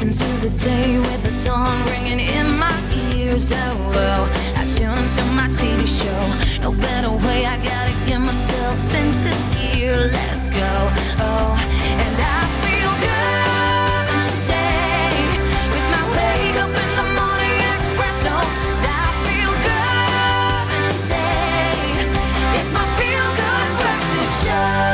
into the day with the dawn ringing in my ears. Oh, I tune to my TV show. No better way, I gotta get myself into gear. Let's go. Oh, and I feel good today with my wake up in the morning Expresso. I feel good today. It's my feel good breakfast show.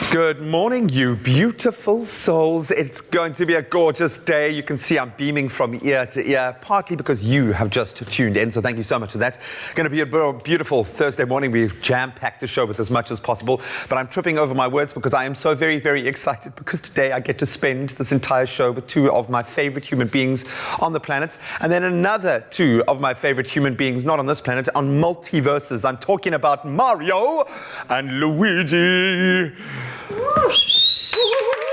Good morning, you beautiful souls. It's going to be a gorgeous day. You can see I'm beaming from ear to ear, partly because you have just tuned in, so thank you so much for that. Going to be a beautiful Thursday morning. We've jam-packed the show with as much as possible, but I'm tripping over my words because I am so very, very excited because today I get to spend this entire show with two of my favorite human beings on the planet, and then another two of my favorite human beings, not on this planet, on multiverses. I'm talking about Mario and Luigi.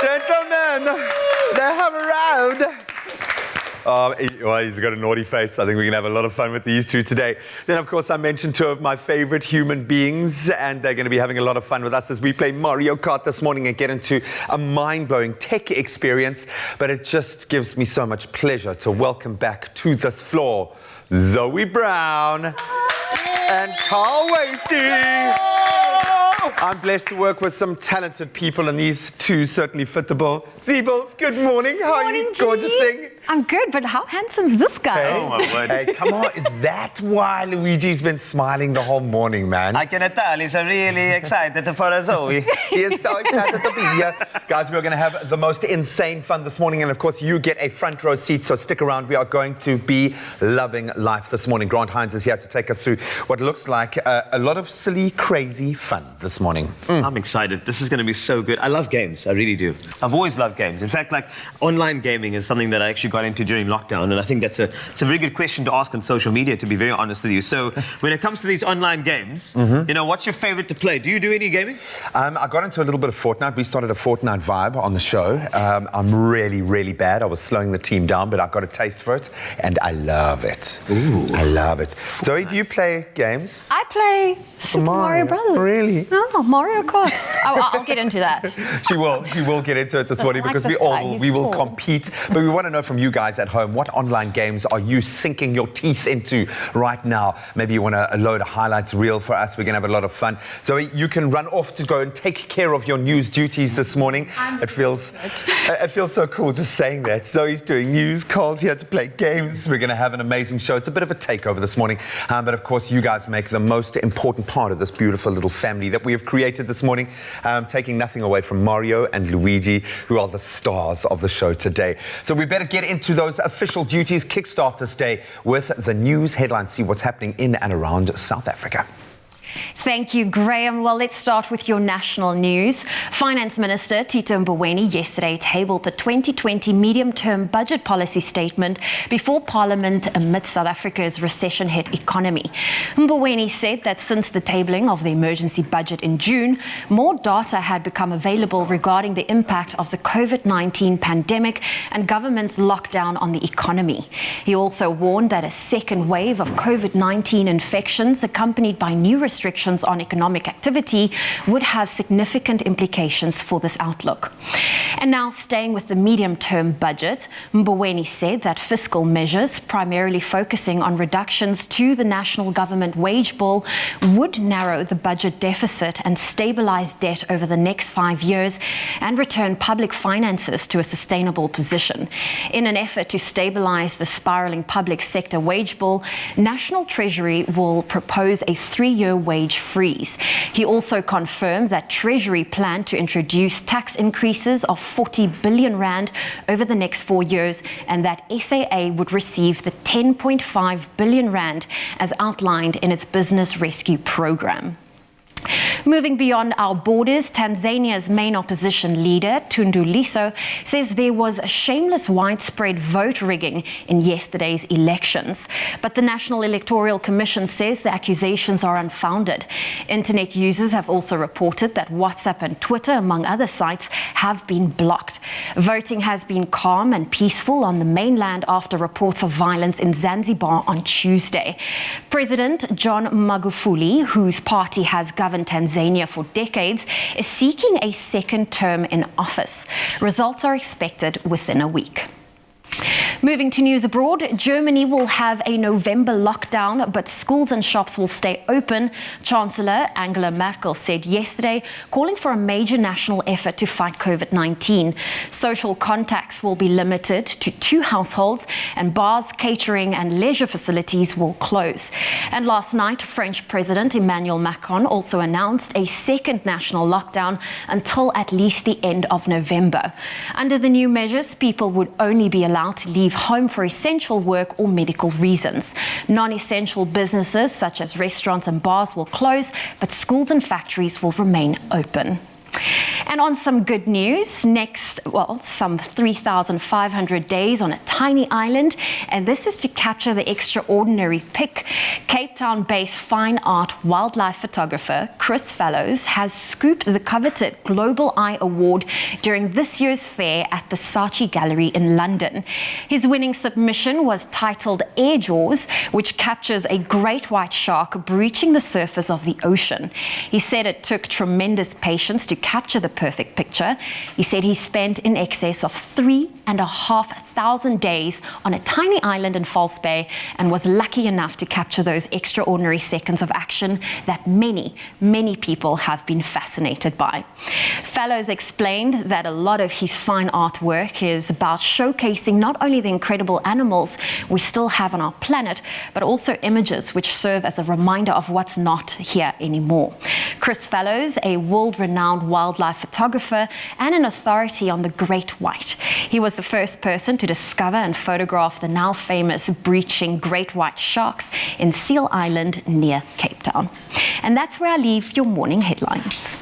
Gentlemen, they have arrived. He's got a naughty face. I think we're going to have a lot of fun with these two today. Then, of course, I mentioned two of my favorite human beings, and they're going to be having a lot of fun with us as we play Mario Kart this morning and get into a mind-blowing tech experience. But it just gives me so much pleasure to welcome back to this floor Zoe Brown and Carl Wasty. I'm blessed to work with some talented people, and these two certainly fit the bill. Zeebles, good morning. How are you, gorgeous thing? I'm good, but how handsome is this guy? Hey, oh my word. Hey, come on. Is that why Luigi's been smiling the whole morning, man? I can tell he's really excited for Zoe. He is so excited to be here. Guys, we're going to have the most insane fun this morning, and of course, you get a front row seat, so stick around. We are going to be loving life this morning. Grant Hines is here to take us through what looks like a lot of silly, crazy fun this morning. I'm excited. This is going to be so good. I love games. I really do. I've always loved games. In fact, like, online gaming is something that I actually got into during lockdown, and I think it's a very good question to ask on social media, to be very honest with you. So when it comes to these online games, you know, what's your favorite to play? Do you do any gaming? I got into a little bit of Fortnite. We started a Fortnite vibe on the show. I'm really, really bad. I was slowing the team down, but I got a taste for it, and I love it. Ooh. I love it. Zoe, do you play games? I play Super Mario Brothers. Really? No, Mario Kart. I'll get into that. She will get into it this morning because we will compete. But we want to know from you guys at home, what online games are you sinking your teeth into right now? Maybe you want to load a highlights reel for us. We're going to have a lot of fun. So you can run off to go and take care of your news duties this morning. It feels so cool just saying that. Zoe's doing news, Carl's here to play games. We're going to have an amazing show. It's a bit of a takeover this morning. But of course, you guys make the most important part of this beautiful little family that we have created this morning, taking nothing away from Mario and Luigi, who are the stars of the show today. So we better get into those official duties. Kickstart this day with the news headlines. See what's happening in and around South Africa. Thank you, Graham. Well, let's start with your national news. Finance Minister Tito Mboweni yesterday tabled the 2020 medium-term budget policy statement before Parliament amid South Africa's recession-hit economy. Mboweni said that since the tabling of the emergency budget in June, more data had become available regarding the impact of the COVID-19 pandemic and government's lockdown on the economy. He also warned that a second wave of COVID-19 infections, accompanied by new restrictions on economic activity, would have significant implications for this outlook. And now, staying with the medium-term budget, Mboweni said that fiscal measures, primarily focusing on reductions to the national government wage bill, would narrow the budget deficit and stabilize debt over the next 5 years and return public finances to a sustainable position. In an effort to stabilize the spiraling public sector wage bill, National Treasury will propose a 3-year wage freeze. He also confirmed that Treasury planned to introduce tax increases of 40 billion rand over the next 4 years, and that SAA would receive the 10.5 billion rand as outlined in its business rescue program. Moving beyond our borders, Tanzania's main opposition leader, Tundu Lissu, says there was shameless widespread vote rigging in yesterday's elections. But the National Electoral Commission says the accusations are unfounded. Internet users have also reported that WhatsApp and Twitter, among other sites, have been blocked. Voting has been calm and peaceful on the mainland after reports of violence in Zanzibar on Tuesday. President John Magufuli, whose party has governed Tanzania Tanzania for decades, is seeking a second term in office. Results are expected within a week. Moving to news abroad, Germany will have a November lockdown, but schools and shops will stay open, Chancellor Angela Merkel said yesterday, calling for a major national effort to fight COVID-19. Social contacts will be limited to 2 households, and bars, catering and leisure facilities will close. And last night, French President Emmanuel Macron also announced a second national lockdown until at least the end of November. Under the new measures, people would only be allowed to leave home for essential work or medical reasons. Non-essential businesses such as restaurants and bars will close, but schools and factories will remain open. And on some good news, some 3,500 days on a tiny island, and this is to capture the extraordinary pic. Cape Town-based fine art wildlife photographer Chris Fellows has scooped the coveted Global Eye Award during this year's fair at the Saatchi Gallery in London. His winning submission was titled Air Jaws, which captures a great white shark breaching the surface of the ocean. He said it took tremendous patience to capture the perfect picture. He said he spent in excess of 3,500 days on a tiny island in False Bay and was lucky enough to capture those extraordinary seconds of action that many, many people have been fascinated by. Fellows explained that a lot of his fine artwork is about showcasing not only the incredible animals we still have on our planet, but also images which serve as a reminder of what's not here anymore. Chris Fellows, a world-renowned wildlife photographer and an authority on the great white. He was the first person to discover and photograph the now famous breaching great white sharks in Seal Island near Cape Town. And that's where I leave your morning headlines.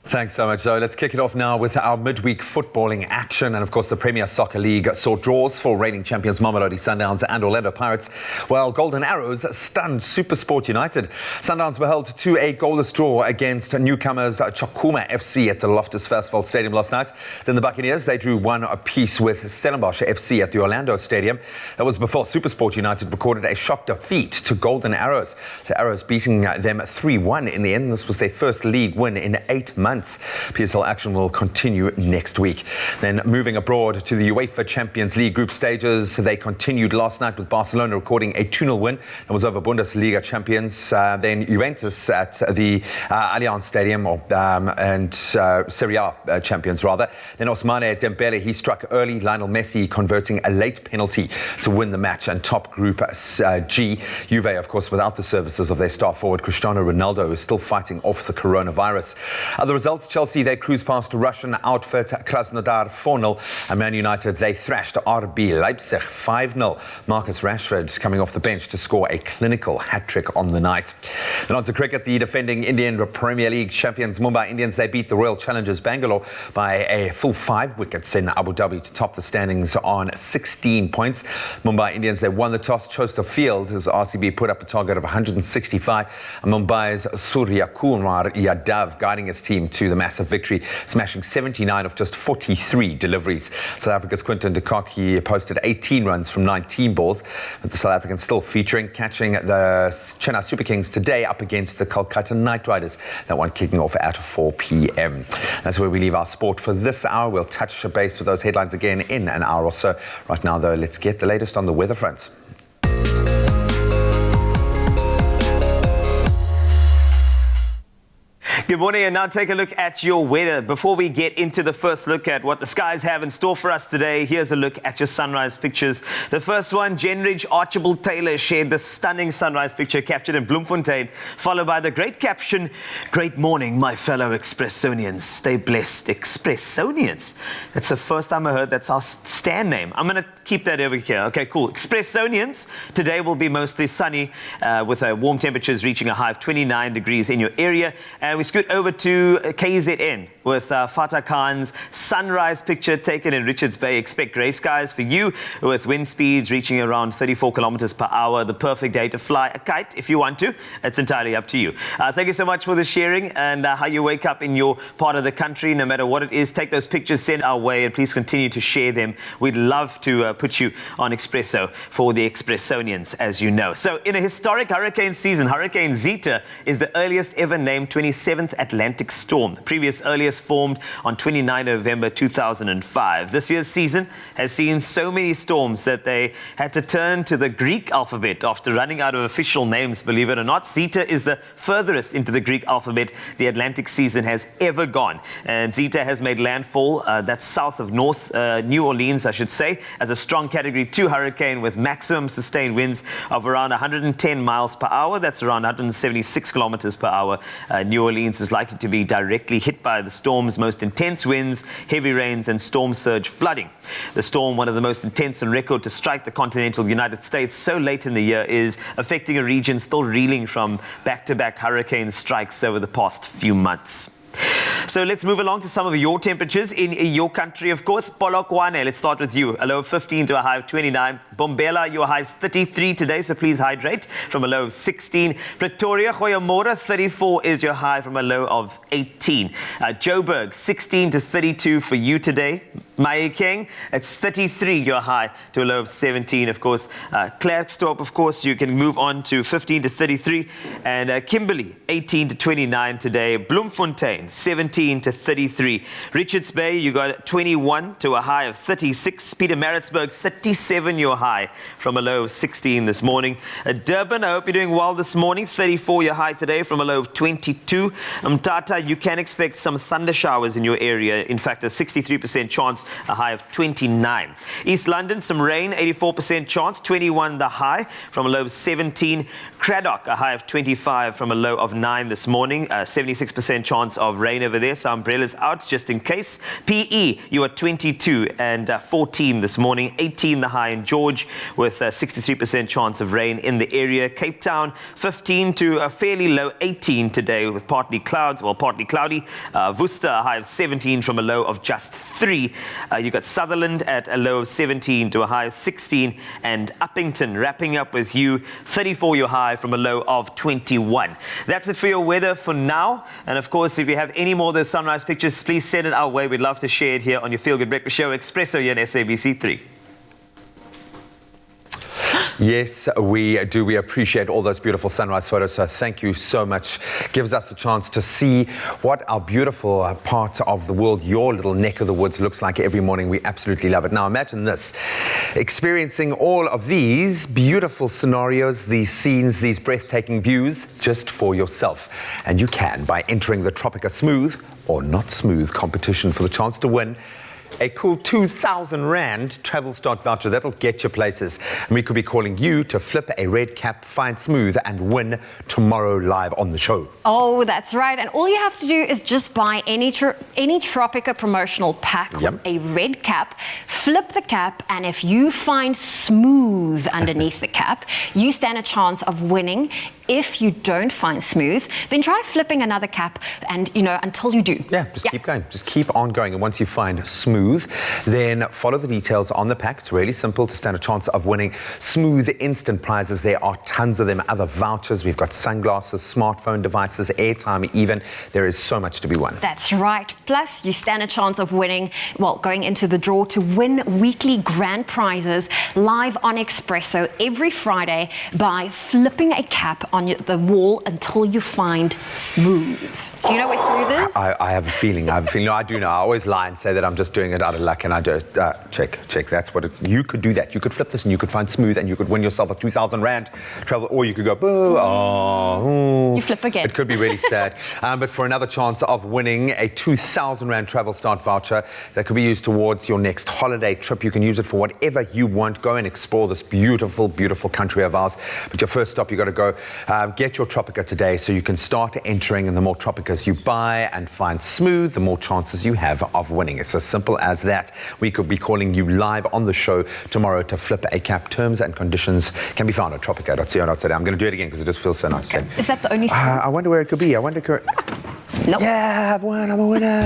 Thanks so much, Zoe. Let's kick it off now with our midweek footballing action. And of course, the Premier Soccer League saw draws for reigning champions Mamelodi Sundowns and Orlando Pirates, while Golden Arrows stunned SuperSport United. Sundowns were held to a goalless draw against newcomers Chakuma FC at the Loftus Versfeld Stadium last night. Then the Buccaneers, they drew 1 apiece with Stellenbosch FC at the Orlando Stadium. That was before SuperSport United recorded a shock defeat to Golden Arrows. So Arrows beating them 3-1 in the end. This was their first league win in 8 months. PSL action will continue next week. Then moving abroad to the UEFA Champions League group stages, they continued last night with Barcelona recording a 2-0 win. That was over Bundesliga champions. Then Juventus at the Allianz Stadium, and Serie A champions rather. Then Ousmane Dembele, he struck early. Lionel Messi converting a late penalty to win the match and top Group G. Juve, of course, without the services of their star forward Cristiano Ronaldo, who is still fighting off the coronavirus. Other results: Chelsea, they cruised past Russian outfit Krasnodar 4-0, and Man United, they thrashed RB Leipzig 5-0. Marcus Rashford coming off the bench to score a clinical hat-trick on the night. Then on to cricket, the defending Indian Premier League champions Mumbai Indians, they beat the Royal Challengers Bangalore by a full 5 wickets in Abu Dhabi to top the standings on 16 points. Mumbai Indians, they won the toss, chose to field as RCB put up a target of 165, and Mumbai's Surya Kumar Yadav guiding his team to the massive victory, smashing 79 of just 43 deliveries. South Africa's Quinton de Kock, he posted 18 runs from 19 balls, with the South Africans still featuring, catching the Chennai Super Kings today up against the Kolkata Knight Riders. That one kicking off at 4 p.m. That's where we leave our sport for this hour. We'll touch base with those headlines again in an hour or so. Right now, though, let's get the latest on the weather fronts. Good morning, and now take a look at your weather. Before we get into the first look at what the skies have in store for us today, here's a look at your sunrise pictures. The first one, Jenridge Archibald Taylor shared the stunning sunrise picture captured in Bloemfontein, followed by the great caption, "Great morning, my fellow Expressonians. Stay blessed, Expressonians." That's the first time I heard that's our stand name. I'm going to keep that over here. Okay, cool. Expressonians, today will be mostly sunny with warm temperatures reaching a high of 29 degrees in your area. And we scoot scoot over to KZN with Fatah Khan's sunrise picture taken in Richards Bay. Expect grey skies for you with wind speeds reaching around 34 kilometers per hour. The perfect day to fly a kite if you want to. It's entirely up to you. Thank you so much for the sharing and how you wake up in your part of the country, no matter what it is. Take those pictures, send our way, and please continue to share them. We'd love to put you on Expresso for the Expressonians, as you know. So in a historic hurricane season, Hurricane Zeta is the earliest ever named 27th Atlantic storm. The previous earliest formed on 29 November 2005. This year's season has seen so many storms that they had to turn to the Greek alphabet after running out of official names, believe it or not. Zeta is the furthest into the Greek alphabet the Atlantic season has ever gone. And Zeta has made landfall, that's south of North New Orleans, I should say, as a strong Category 2 hurricane with maximum sustained winds of around 110 miles per hour. That's around 176 kilometers per hour. New Orleans is likely to be directly hit by the storm's most intense winds, heavy rains, and storm surge flooding. The storm, one of the most intense on record to strike the continental United States so late in the year, is affecting a region still reeling from back-to-back hurricane strikes over the past few months. So let's move along to some of your temperatures in your country, of course. Polokwane, let's start with you. A low of 15 to a high of 29. Bombela, your high is 33 today, so please hydrate, from a low of 16. Pretoria, Goeiemorgen, 34 is your high from a low of 18. Joburg, 16 to 32 for you today. Mahikeng, it's 33, your high, to a low of 17, of course. Klerksdorp, of course, you can move on to 15 to 33. And Kimberley, 18 to 29 today. Bloemfontein, 17 to 33. Richards Bay, you got 21 to a high of 36. Pietermaritzburg, 37, your high, from a low of 16 this morning. Durban, I hope you're doing well this morning. 34, your high today, from a low of 22. Mthatha, you can expect some thunder showers in your area. In fact, a 63% chance, a high of 29. East London, some rain, 84% chance, 21 the high, from a low of 17. Craddock, a high of 25 from a low of 9 this morning. 76% chance of rain over there, so umbrellas out just in case. PE, you are 22 and 14 this morning. 18 the high in George, with a 63% chance of rain in the area. Cape Town, 15 to a fairly low 18 today, with partly clouds, well, partly cloudy. Worcester, a high of 17 from a low of just 3. You got Sutherland at a low of 17 to a high of 16. And Uppington wrapping up with you, 34 your high from a low of 21. That's it for your weather for now. And of course, if you have any more of those sunrise pictures, please send it our way. We'd love to share it here on your Feel Good Breakfast Show, Expresso here on SABC 3. Yes, we do. We appreciate all those beautiful sunrise photos. So thank you so much. Gives us a chance to see what our beautiful part of the world, your little neck of the woods, looks like every morning. We absolutely love it. Now imagine this, experiencing all of these beautiful scenarios, these scenes, these breathtaking views just for yourself. And you can by entering the Tropica Smooth or Not Smooth competition for the chance to win a cool 2,000 Rand travel start voucher that'll get you places. And we could be calling you to flip a red cap, find smooth, and win tomorrow live on the show. Oh, that's right. And all you have to do is just buy any Tropica promotional pack with a red cap, flip the cap, and if you find smooth underneath the cap, you stand a chance of winning. If you don't find smooth, then try flipping another cap and, until you do. Yeah, just keep going. Just keep on going. And once you find smooth, then follow the details on the pack. It's really simple to stand a chance of winning smooth instant prizes. There are tons of them. Other vouchers. We've got sunglasses, smartphone devices, airtime even. There is so much to be won. That's right. Plus, you stand a chance of winning, going into the draw to win weekly grand prizes live on Expresso every Friday by flipping a cap on the wall until you find smooth. Do you know where smooth is? I have a feeling. No, I do know. I always lie and say that I'm just doing it out of luck, and I just check. That's what you could do. That you could flip this, and you could find smooth, and you could win yourself a 2,000 Rand travel, or you could go boo. You flip again. It could be really sad. But for another chance of winning a 2,000 Rand travel start voucher that could be used towards your next holiday trip, you can use it for whatever you want. Go and explore this beautiful, beautiful country of ours. But your first stop, you got to go. Get your Tropica today so you can start entering, and the more Tropicas you buy and find smooth, the more chances you have of winning. It's as simple as that. We could be calling you live on the show tomorrow to flip a cap. Terms and conditions can be found at tropica.co.za. I'm going to do it again because it just feels so nice. Okay. Is that the only I wonder where it could be. Nope. Yeah, I've won, I'm a winner.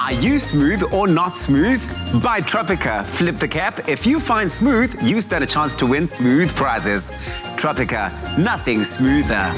Are you smooth or not smooth? Buy Tropica. Flip the cap. If you find smooth, you stand a chance to win smooth prizes. Tropica, nothing smoother.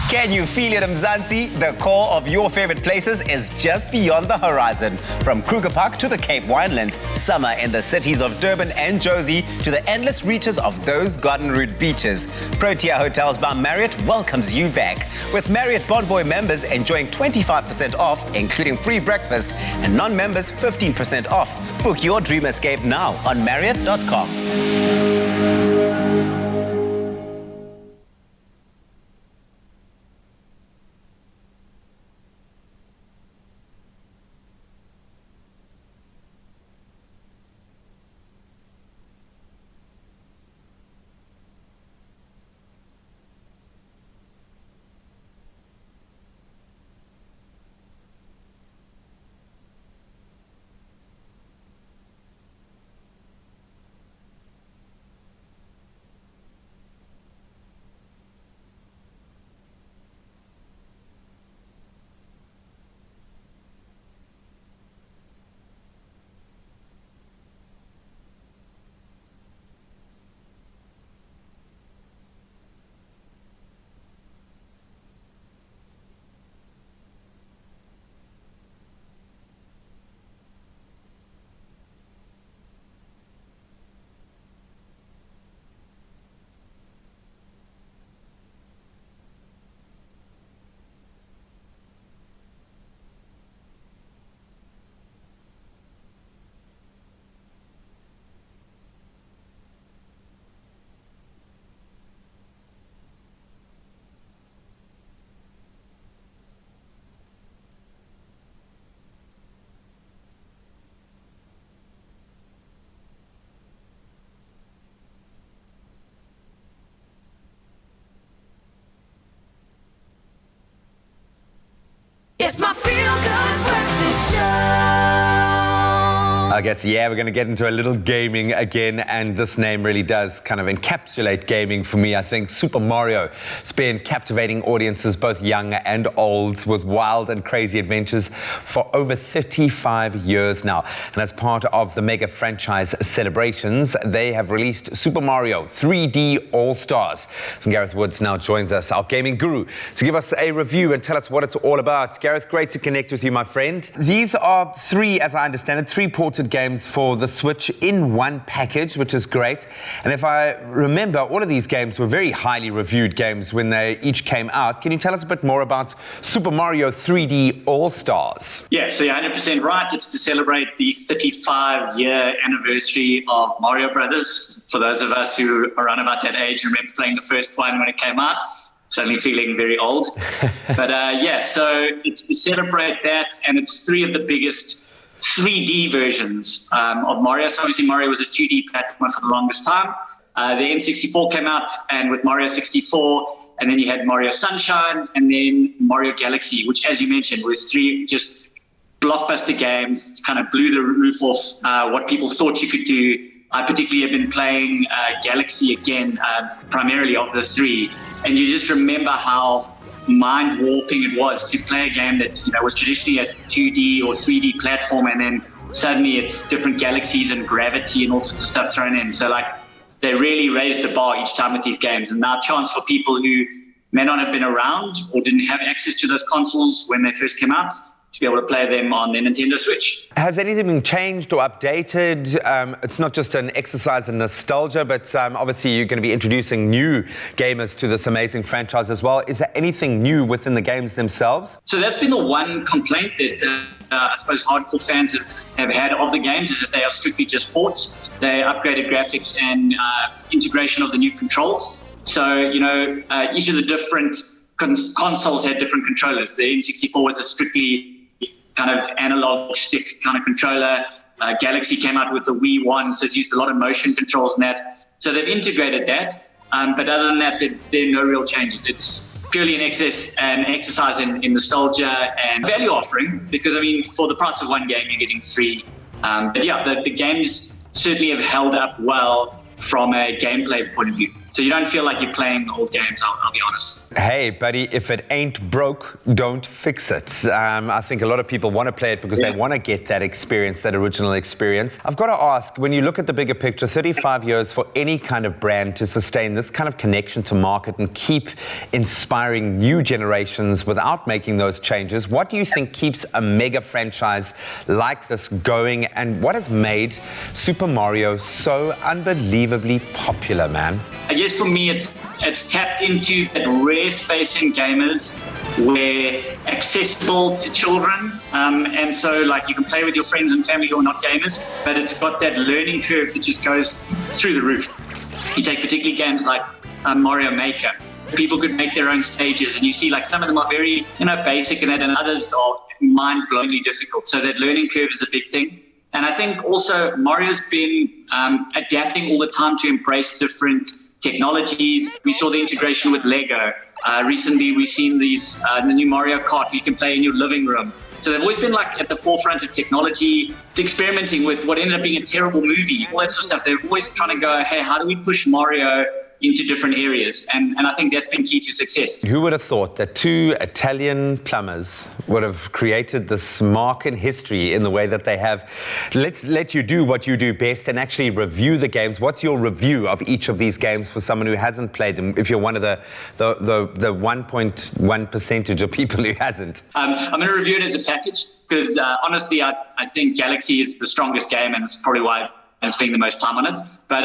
Can you feel it, Mzansi? The core of your favorite places is just beyond the horizon. From Kruger Park to the Cape Winelands, summer in the cities of Durban and Jozi to the endless reaches of those Garden Route beaches. Protea Hotels by Marriott welcomes you back. With Marriott Bonvoy members enjoying 25% off, including free breakfast, and non-members 15% off. Book your dream escape now on Marriott.com. It's my feel-good breakfast show. I guess, yeah, we're going to get into a little gaming again, and this name really does kind of encapsulate gaming for me. I think Super Mario has been captivating audiences, both young and old, with wild and crazy adventures for over 35 years now. And as part of the mega franchise celebrations, they have released Super Mario 3D All-Stars. And Gareth Woods now joins us, our gaming guru, to give us a review and tell us what it's all about. Gareth, great to connect with you, my friend. These are three, as I understand it, three ported games for the Switch in one package, which is great. And if I remember, all of these games were very highly reviewed games when they each came out. Can you tell us a bit more about Super Mario 3D All-Stars? Yeah, so you're 100% right. It's to celebrate the 35-year anniversary of Mario Brothers. For those of us who are around about that age, remember playing the first one when it came out. Suddenly feeling very old. But yeah, so it's to celebrate that, and it's three of the biggest 3D versions of Mario. So obviously Mario was a 2D platformer for the longest time. The N64 came out, and with Mario 64, and then you had Mario Sunshine, and then Mario Galaxy, which, as you mentioned, was three just blockbuster games, kind of blew the roof off what people thought you could do. I particularly have been playing Galaxy again, primarily of the three, and you just remember how mind-warping it was to play a game that, you know, was traditionally a 2D or 3D platform, and then suddenly it's different galaxies and gravity and all sorts of stuff thrown in. So, like, they really raised the bar each time with these games, and now chance for people who may not have been around or didn't have access to those consoles when they first came out to be able to play them on the Nintendo Switch. Has anything been changed or updated? It's not just an exercise in nostalgia, but obviously you're going to be introducing new gamers to this amazing franchise as well. Is there anything new within the games themselves? So that's been the one complaint that I suppose hardcore fans have had of the games, is that they are strictly just ports. They upgraded graphics and integration of the new controls. So, you know, each of the different consoles had different controllers. The N64 was a strictly kind of analog stick kind of controller. Galaxy came out with the Wii One, so it used a lot of motion controls in that. So they've integrated that. But other than that, there are no real changes. It's purely an exercise in nostalgia and value offering, because, I mean, for the price of one game, you're getting three. But yeah, the games certainly have held up well from a gameplay point of view. So you don't feel like you're playing old games, I'll be honest. Hey, buddy, if it ain't broke, don't fix it. I think a lot of people want to play it because they want to get that experience, that original experience. I've got to ask, when you look at the bigger picture, 35 years for any kind of brand to sustain this kind of connection to market and keep inspiring new generations without making those changes, what do you think keeps a mega franchise like this going, and what has made Super Mario so unbelievably popular, man? I guess for me, it's tapped into that rare space in gamers where accessible to children, and so like you can play with your friends and family who are not gamers, but it's got that learning curve that just goes through the roof. You take particularly games like Mario Maker. People could make their own stages, and you see like some of them are very basic and others are mind-blowingly difficult. So that learning curve is a big thing. And I think also Mario's been adapting all the time to embrace different technologies. We saw the integration with Lego. Recently, we've seen these the new Mario Kart you can play in your living room. So they've always been like at the forefront of technology, experimenting with what ended up being a terrible movie, all that sort of stuff. They're always trying to go, hey, how do we push Mario into different areas? And I think that's been key to success. Who would have thought that two Italian plumbers would have created this mark in history in the way that they have? Let's let you do what you do best and actually review the games. What's your review of each of these games for someone who hasn't played them, if you're one of the 1.1% of people who hasn't? I'm going to review it as a package because honestly, I think Galaxy is the strongest game, and it's probably why I'm spending the most time on it. But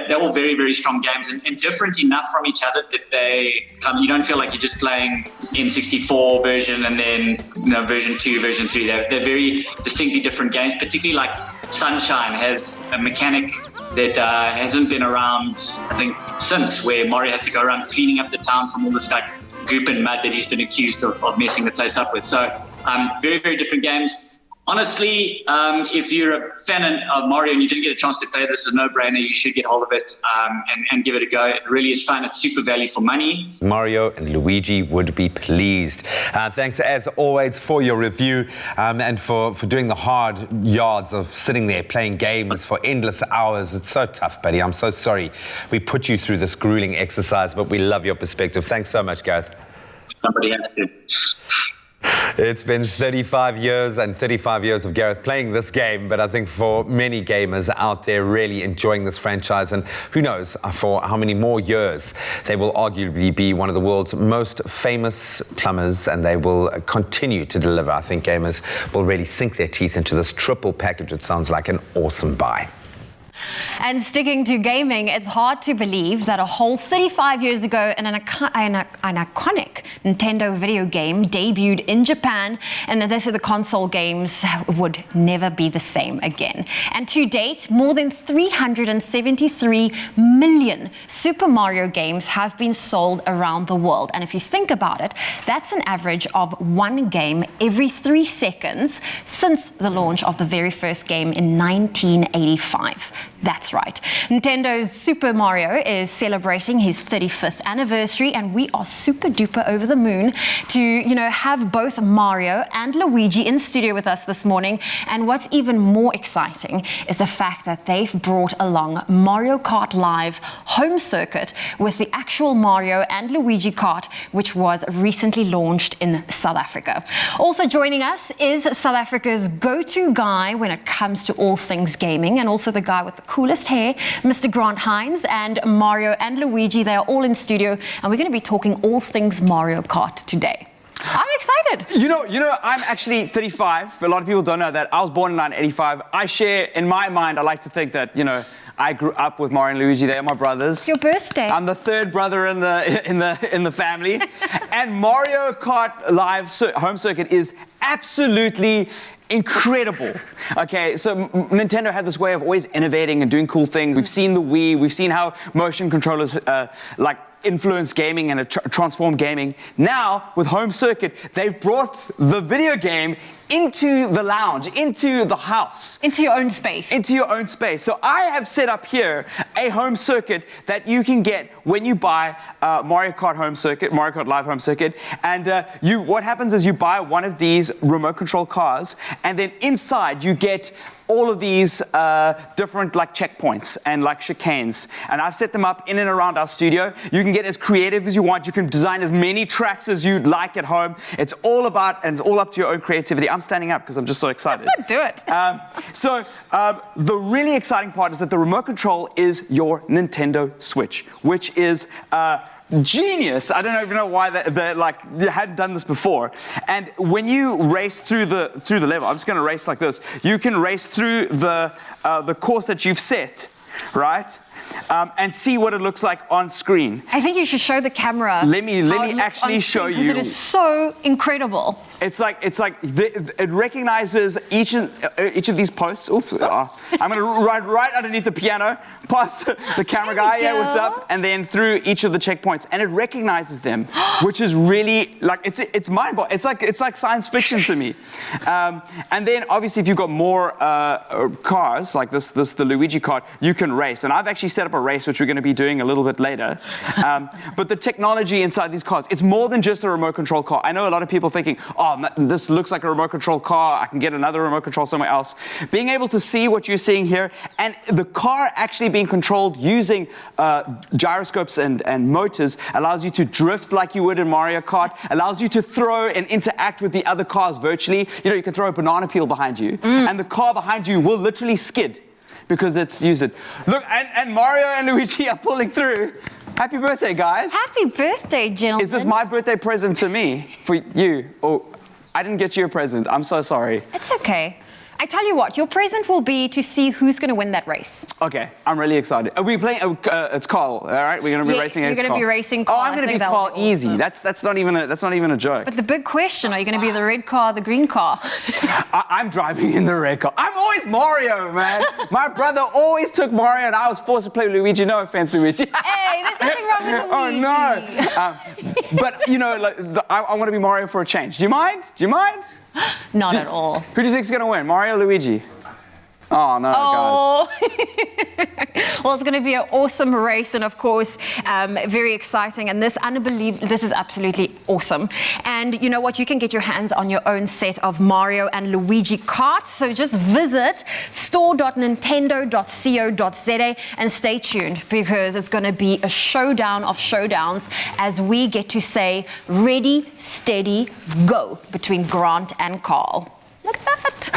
they're all very, very strong games and different enough from each other that you don't feel like you're just playing N64 version and then version 2, version 3. They're very distinctly different games, particularly like Sunshine has a mechanic that hasn't been around, I think, since, where Mario has to go around cleaning up the town from all this like goop and mud that he's been accused of messing the place up with. So very, very different games. Honestly, if you're a fan of Mario and you didn't get a chance to play, this is a no-brainer. You should get hold of it and give it a go. It really is fun. It's super value for money. Mario and Luigi would be pleased. Thanks, as always, for your review and for doing the hard yards of sitting there playing games for endless hours. It's so tough, buddy. I'm so sorry we put you through this grueling exercise, but we love your perspective. Thanks so much, Gareth. Somebody has to. It's been 35 years and 35 years of Gareth playing this game, but I think for many gamers out there really enjoying this franchise, and who knows for how many more years they will arguably be one of the world's most famous plumbers, and they will continue to deliver. I think gamers will really sink their teeth into this triple package. It sounds like an awesome buy. And sticking to gaming, it's hard to believe that a whole 35 years ago an iconic Nintendo video game debuted in Japan, and this the console games would never be the same again. And to date, more than 373 million Super Mario games have been sold around the world. And if you think about it, that's an average of one game every 3 seconds since the launch of the very first game in 1985. That's right. Nintendo's Super Mario is celebrating his 35th anniversary, and we are super duper over the moon to, have both Mario and Luigi in studio with us this morning. And what's even more exciting is the fact that they've brought along Mario Kart Live Home Circuit with the actual Mario and Luigi Kart, which was recently launched in South Africa. Also joining us is South Africa's go-to guy when it comes to all things gaming, and also the guy with the coolest hair, Mr. Grant Hines. And Mario and Luigi, they are all in studio, and we're going to be talking all things Mario Kart today. I'm excited. I'm actually 35. A lot of people don't know that. I was born in 1985. I share, in my mind, I like to think that, I grew up with Mario and Luigi. They are my brothers. It's your birthday. I'm the third brother in the family. And Mario Kart Live Home Circuit is absolutely incredible. Okay, so Nintendo had this way of always innovating and doing cool things. We've seen the Wii. We've seen how motion controllers influence gaming and transform gaming. Now, with Home Circuit, they've brought the video game into the lounge, into the house. Into your own space. Into your own space. So I have set up here a home circuit that you can get when you buy Mario Kart Home Circuit, Mario Kart Live Home Circuit. And what happens is you buy one of these remote control cars, and then inside you get all of these different like checkpoints and like chicanes. And I've set them up in and around our studio. You can get as creative as you want. You can design as many tracks as you'd like at home. It's all about, and it's all up to your own creativity. I'm standing up because I'm just so excited. Do it. The really exciting part is that the remote control is your Nintendo Switch, which is genius. I don't even know why they like you hadn't done this before. And when you race through the level, I'm just going to race like this. You can race through the course that you've set, right? And see what it looks like on screen. I think you should show the camera. Let me actually show you. Because it is so incredible. It recognizes each of these posts. Oops, I'm going to ride right underneath the piano, past the camera guy. Yeah, what's up? And then through each of the checkpoints, and it recognizes them, which is really like it's mind-boggling. It's like science fiction to me. And then obviously, if you've got more cars like the Luigi kart, you can race. And I've actually set up a race, which we're going to be doing a little bit later. But the technology inside these cars, it's more than just a remote control car. I know a lot of people thinking, oh, this looks like a remote control car. I can get another remote control somewhere else. Being able to see what you're seeing here, and the car actually being controlled using gyroscopes and motors allows you to drift like you would in Mario Kart, allows you to throw and interact with the other cars virtually. You know, you can throw a banana peel behind you, and the car behind you will literally skid because it's used it. Look, and Mario and Luigi are pulling through. Happy birthday, guys. Happy birthday, gentlemen. Is this my birthday present to me for you? Or I didn't get you a present. I'm so sorry. It's okay. I tell you what, your present will be to see who's going to win that race. Okay, I'm really excited. Are we playing? It's Carl, all right? We're going to be racing against Carl. You're going to be racing Carl. Oh, I'm going to be Carl easy. Awesome. That's not even a joke. But the big question, are you going to be the red car or the green car? I'm driving in the red car. I'm always Mario, man. My brother always took Mario, and I was forced to play Luigi. No offense, Luigi. Hey, there's nothing wrong with Luigi. Oh no. But you know, like, I want to be Mario for a change. Do you mind? Not at all. Who do you think's going to win, Mario or Luigi? Oh, no, guys. Well, it's going to be an awesome race, and of course, very exciting. And this is absolutely awesome. And you know what? You can get your hands on your own set of Mario and Luigi Kart. So just visit store.nintendo.co.za and stay tuned, because it's going to be a showdown of showdowns as we get to say ready, steady, go between Grant and Carl. Look at that.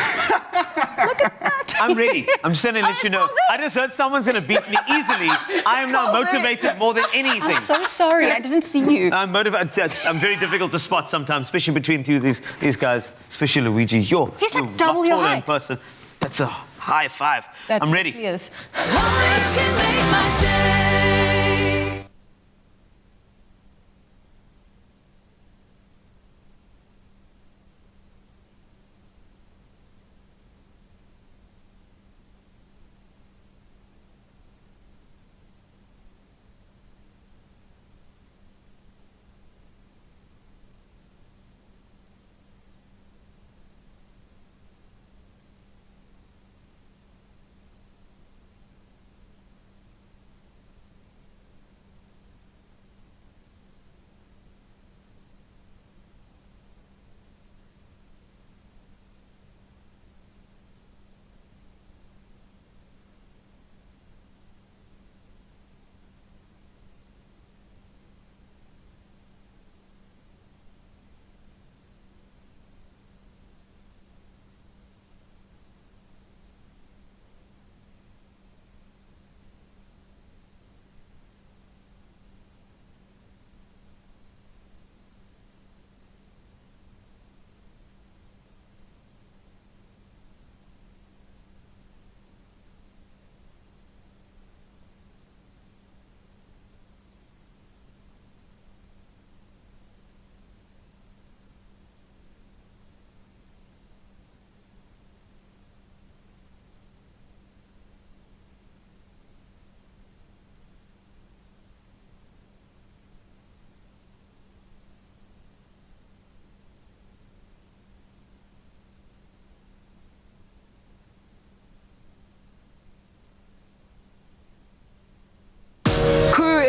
Look at that. I'm ready. I'm just going to let you know. I just heard someone's going to beat me easily. I am now motivated more than anything. I'm so sorry. I didn't see you. I'm motivated. I'm very difficult to spot sometimes, especially between two of these guys, especially Luigi. He's like double your height. In person. That's a high five. I'm ready. He is. Can make my day.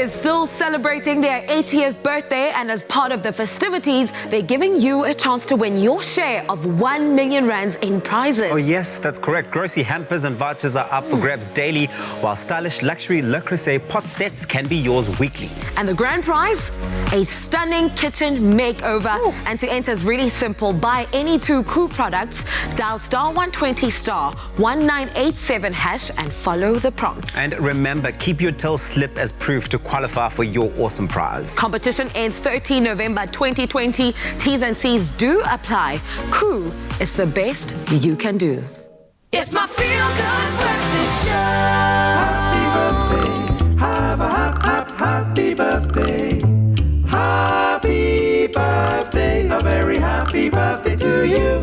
is still celebrating their 80th birthday, and as part of the festivities, they're giving you a chance to win your share of 1 million rands in prizes. Oh yes, that's correct. Grocery hampers and vouchers are up for grabs daily, while stylish luxury Le Creuset pot sets can be yours weekly. And the grand prize? A stunning kitchen makeover. And to enter is really simple. Buy any 2 Koo products, dial *120 *1987 hash and follow the prompts. And remember, keep your till slip as proof to qualify for your awesome prize. Competition ends 13 November 2020. T's and C's do apply. Koo is the best you can do. It's my feel-good breakfast show. Happy birthday, have a happy birthday. Happy birthday, a very happy birthday to you.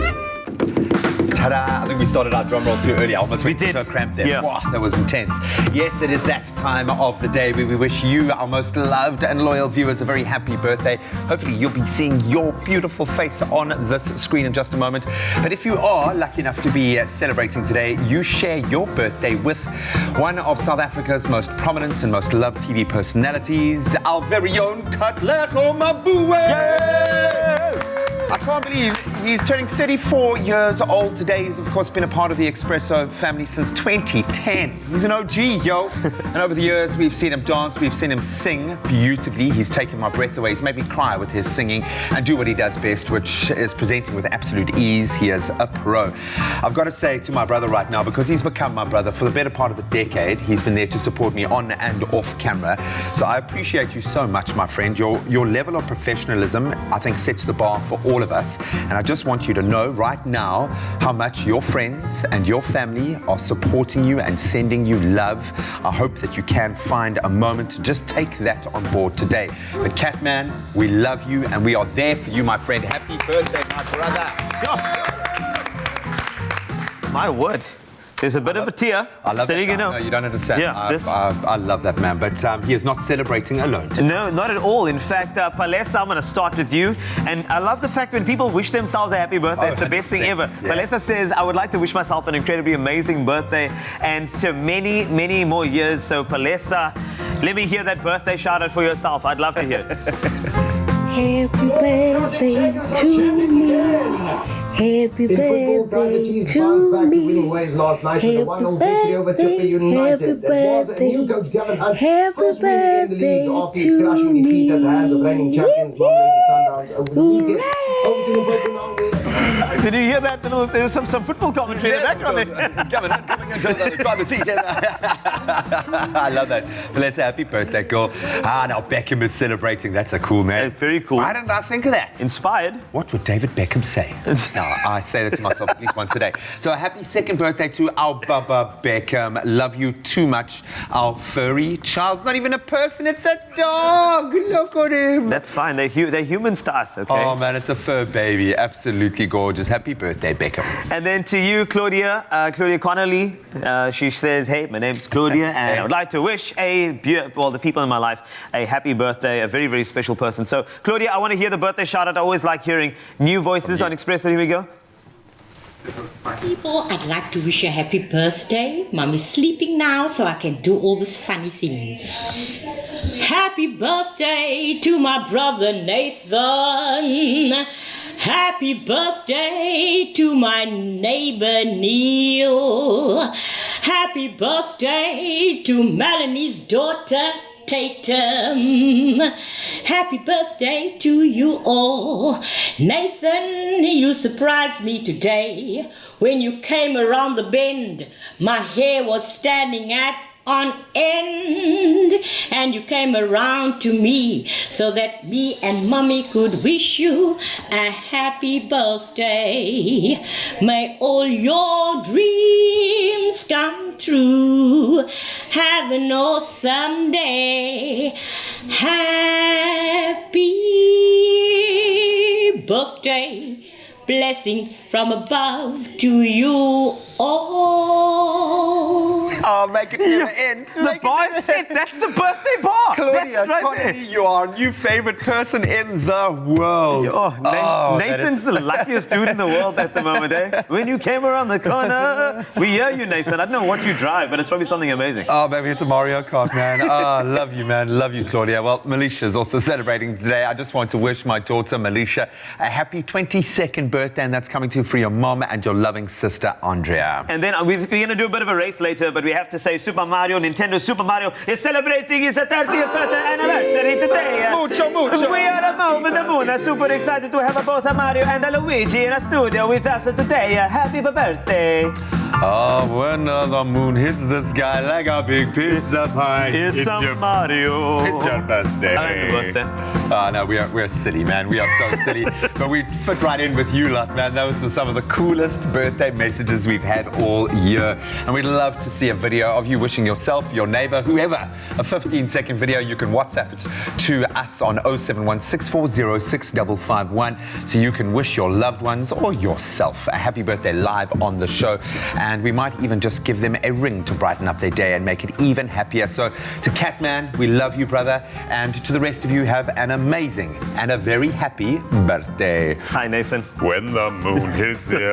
Ta-da! I think we started our drum roll too early. I almost went into a cramp there. Yeah. Wow, that was intense. Yes, it is that time of the day where we wish you, our most loved and loyal viewers, a very happy birthday. Hopefully you'll be seeing your beautiful face on this screen in just a moment. But if you are lucky enough to be celebrating today, you share your birthday with one of South Africa's most prominent and most loved TV personalities, our very own Katlego Mabue! I can't believe he's turning 34 years old today. He's, of course, been a part of the Expresso family since 2010. He's an OG, yo. And over the years, we've seen him dance, we've seen him sing beautifully. He's taken my breath away. He's made me cry with his singing and do what he does best, which is presenting with absolute ease. He is a pro. I've got to say to my brother right now, because he's become my brother for the better part of a decade, he's been there to support me on and off camera. So I appreciate you so much, my friend. Your level of professionalism, I think, sets the bar for all of us. And I just want you to know right now how much your friends and your family are supporting you and sending you love. I hope that you can find a moment to just take that on board today. But Catman, we love you and we are there for you, my friend. Happy birthday, my brother. My word. There's a bit of a tear. I love letting that you know. No, you don't understand. Yeah, I love that man, but he is not celebrating alone today. No, not at all. In fact, Palesa, I'm going to start with you. And I love the fact when people wish themselves a happy birthday. It's the best thing ever. Yeah. Palesa says, I would like to wish myself an incredibly amazing birthday and to many, many more years. So Palesa, let me hear that birthday shout out for yourself. I'd love to hear it. Happy birthday to me. Happy birthday to me. Happy birthday, happy birthday, happy birthday to me. Did you hear that? There was some football commentary in the background there. Coming into the driver's seat. I love that. Palesa, happy birthday, girl. Now Beckham is celebrating. That's a cool man. Very cool. Why didn't I think of that? Inspired. What would David Beckham say? No, I say that to myself at least once a day. So a happy second birthday to our Bubba Beckham. Love you too much. Our furry child's not even a person, it's a dog. Look at him. That's fine. They're humans to us, okay? Oh man, it's a fur baby. Absolutely gorgeous. Happy birthday, Beckham. And then to you, Claudia Connolly. She says, hey, my name's Claudia, and I would like to wish the people in my life a happy birthday, a very, very special person. So, Claudia, I want to hear the birthday shout out. I always like hearing new voices on Expresso. Here we go. People, I'd like to wish you a happy birthday. Mom is sleeping now, so I can do all these funny things. Happy birthday to my brother Nathan. Happy birthday to my neighbor Neil. Happy birthday to Melanie's daughter Tatum. Happy birthday to you all. Nathan, you surprised me today. When you came around the bend, my hair was standing on end, and you came around to me so that me and mommy could wish you a happy birthday. May all your dreams come true. Have an awesome day. Happy birthday. Blessings from above to you all. Oh, make it never end. The bar is set. That's the birthday bar. Claudia, right Connolly, you are our new favorite person in the world. Nathan's the luckiest dude in the world at the moment, eh? When you came around the corner, we hear you, Nathan. I don't know what you drive, but it's probably something amazing. Oh, baby, it's a Mario Kart, man. Oh, love you, man. Love you, Claudia. Well, Melisha's also celebrating today. I just want to wish my daughter, Melisha, a happy 22nd birthday, and that's coming to you for your mom and your loving sister, Andrea. And then we're going to do a bit of a race later, but we have to say Nintendo Super Mario is celebrating its 30th anniversary today. Mucho. We are over the moon. Super excited to have both Mario and Luigi in a studio with us today. Happy birthday. Oh, when the moon hits the sky like a big pizza pie. It's your Mario. It's your birthday. Happy birthday. No, we're silly, man. We are so silly. But we fit right in with you lot, man. Those were some of the coolest birthday messages we've had all year. And we'd love to see a video of you wishing yourself, your neighbor, whoever, a 15-second video. You can WhatsApp it to us on 0716406551 so you can wish your loved ones or yourself a happy birthday live on the show. And we might even just give them a ring to brighten up their day and make it even happier. So to Catman, we love you, brother. And to the rest of you, have an amazing and a very happy birthday. Hi, Nathan. When the moon hits you.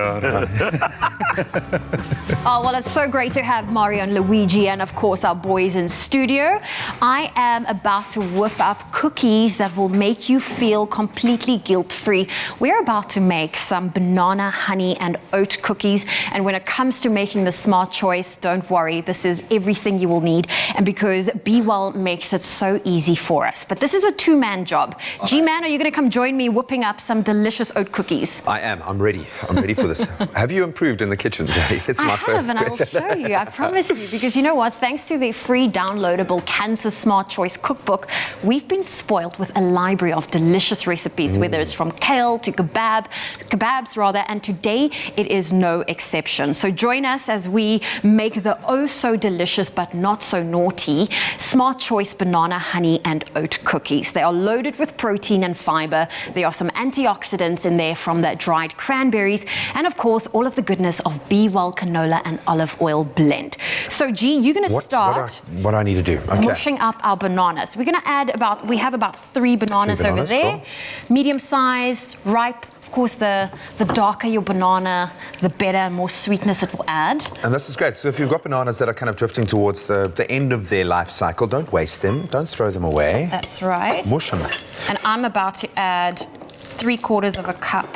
Oh, well, it's so great to have Mario and Luigi and, of course, our boys in studio. I am about to whip up cookies that will make you feel completely guilt-free. We're about to make some banana, honey, and oat cookies. And when it comes to making the smart choice, don't worry, this is everything you will need. And because Be Well makes it so easy for us. But this is a two-man job. G-Man, are you going to come join me whipping up some delicious oat cookies? I am. I'm ready. I'm ready for this. Have you improved in the kitchen, Zoe? It's my first and I will show you. I promise you. Because you know what? Thanks to the free downloadable Cancer Smart Choice cookbook, we've been spoiled with a library of delicious recipes, whether it's from kale to kebabs rather, and today it is no exception. So join us as we make the oh so delicious but not so naughty Smart Choice banana, honey and oat cookies. They are loaded with protein and fiber. There are some antioxidants in there from the dried cranberries, and of course all of the goodness of Be Well canola and olive oil blend. So G, you're going to start what I need to do. Okay. mushing up our bananas. We're going to add we have about 3 bananas over there. Cool. Medium sized, ripe. Of course, the darker your banana, the better and more sweetness it will add. And this is great. So if you've got bananas that are kind of drifting towards the end of their life cycle, don't waste them. Don't throw them away. That's right. Mush them. And I'm about to add 3/4 of a cup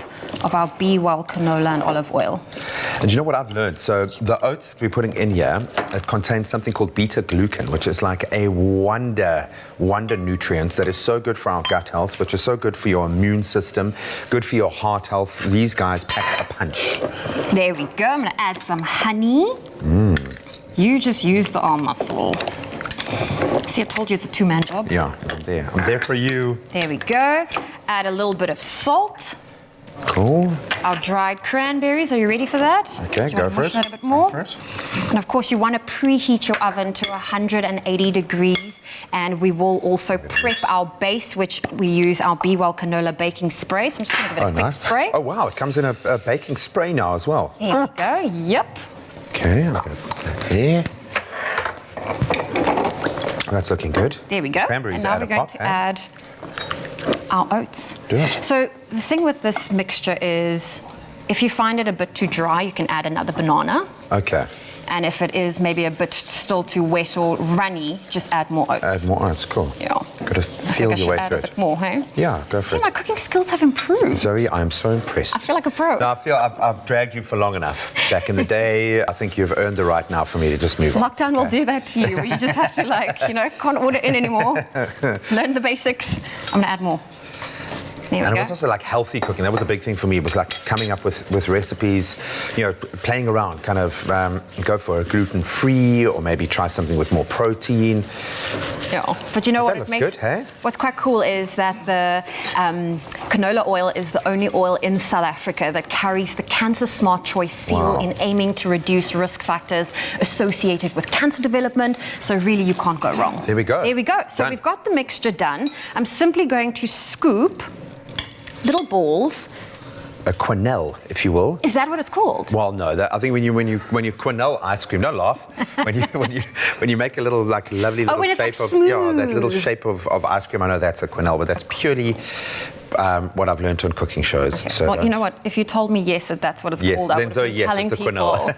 of our Be Well canola and olive oil. And you know what I've learned? So the oats that we're putting in here, it contains something called beta-glucan, which is like a wonder nutrient that is so good for our gut health, which is so good for your immune system, good for your heart health. These guys pack a punch. There we go. I'm going to add some honey. You just use the arm muscle. See, I told you it's a two-man job. Yeah, I'm there. I'm there for you. There we go. Add a little bit of salt. Cool. Our dried cranberries. Are you ready for that? Okay, go for it. That a bit more. Go for it. And of course, you want to preheat your oven to 180 degrees. And we will also prep our base, which we use our Be Well canola baking spray. So I'm just going to give it a quick spray. Oh, wow. It comes in a baking spray now as well. There we go. Yep. Okay, I'm going to put that there. That's looking good. There we go. Cranberries and now add we're a going pop, to add our oats. Do it. So the thing with this mixture is, if you find it a bit too dry, you can add another banana. Okay. And if it is maybe a bit still too wet or runny, just add more oats. Add more oats, cool. Yeah. Got to feel your way through add a it. bit more, hey? Yeah, go for See, it. my cooking skills have improved. Zoe, I'm so impressed. I feel like a pro. No, I feel I've dragged you for long enough. Back in the day, I think you've earned the right now for me to just move on. Lockdown will do that to you. You just have to can't order in anymore. Learn the basics. I'm gonna add more. There we And go. it was also like healthy cooking. That was a big thing for me. It was like coming up with recipes, playing around, kind of go for a gluten-free or maybe try something with more protein. Yeah, but you know what That it looks makes good, hey? What's quite cool is that the canola oil is the only oil in South Africa that carries the Cancer Smart Choice seal in aiming to reduce risk factors associated with cancer development. So really, you can't go wrong. There we go. There we go. So Done. we've got the mixture done. I'm simply going to scoop little balls a quenelle, if you will. Is that what it's called? Well, no. I think when you quenelle ice cream, don't laugh. when you make a little like lovely little when it's shape like of that little smooth. shape of ice cream, I know that's a quenelle, but that's purely what I've learned on cooking shows. Okay. So Well, you know what? If you told me yes, that's what it's yes, called, I then would so have been yes, telling it's a people. quenelle.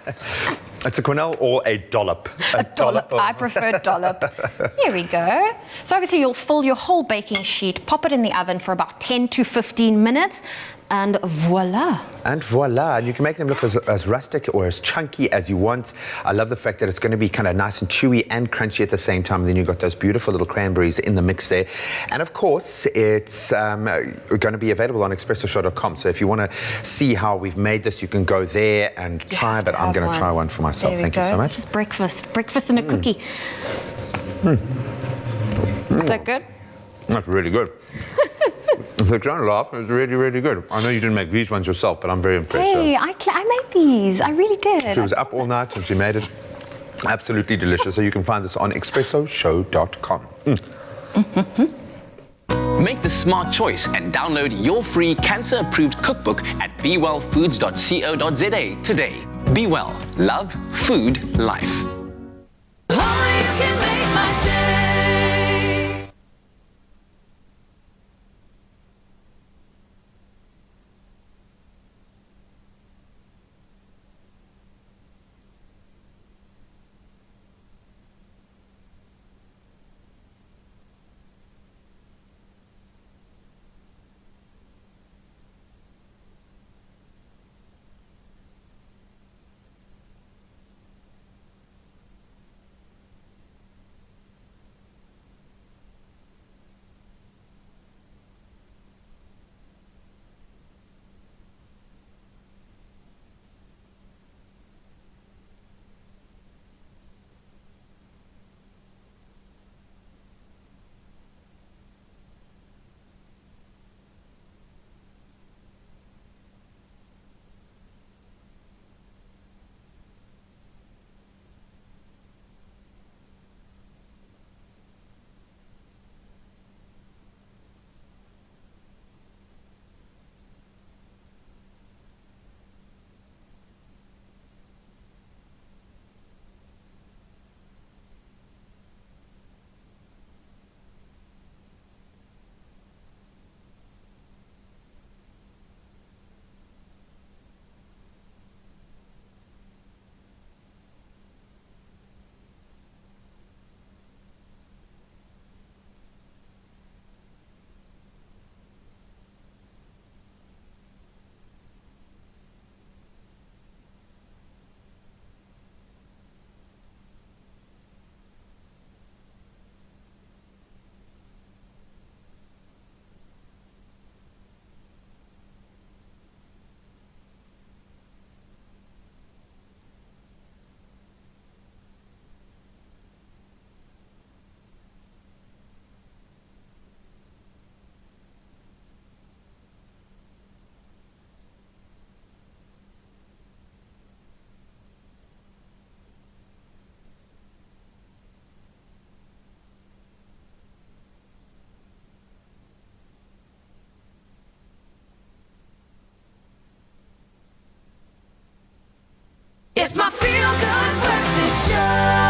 It's a quenelle or a dollop. A Dollop. I prefer dollop. Here we go. So obviously you'll fill your whole baking sheet, pop it in the oven for about 10 to 15 minutes, and voila. And voila, and you can make them look as rustic or as chunky as you want. I love the fact that it's going to be kind of nice and chewy and crunchy at the same time. And then you've got those beautiful little cranberries in the mix there. And of course, it's going to be available on expressoshow.com. So if you want to see how we've made this, you can go there and try, but I'm going to try one for myself. There we Thank go. you so much. This is breakfast and a cookie. Is that good? That's really good. The don't laugh, it's really, really good. I know you didn't make these ones yourself, but I'm very impressed. Hey, I made these. I really did. She was up all night and she made it. Absolutely delicious. So you can find this on expressoshow.com. Make the smart choice and download your free cancer-approved cookbook at bewellfoods.co.za today. Be well. Love. Food. Life. It's my feel-good breakfast show.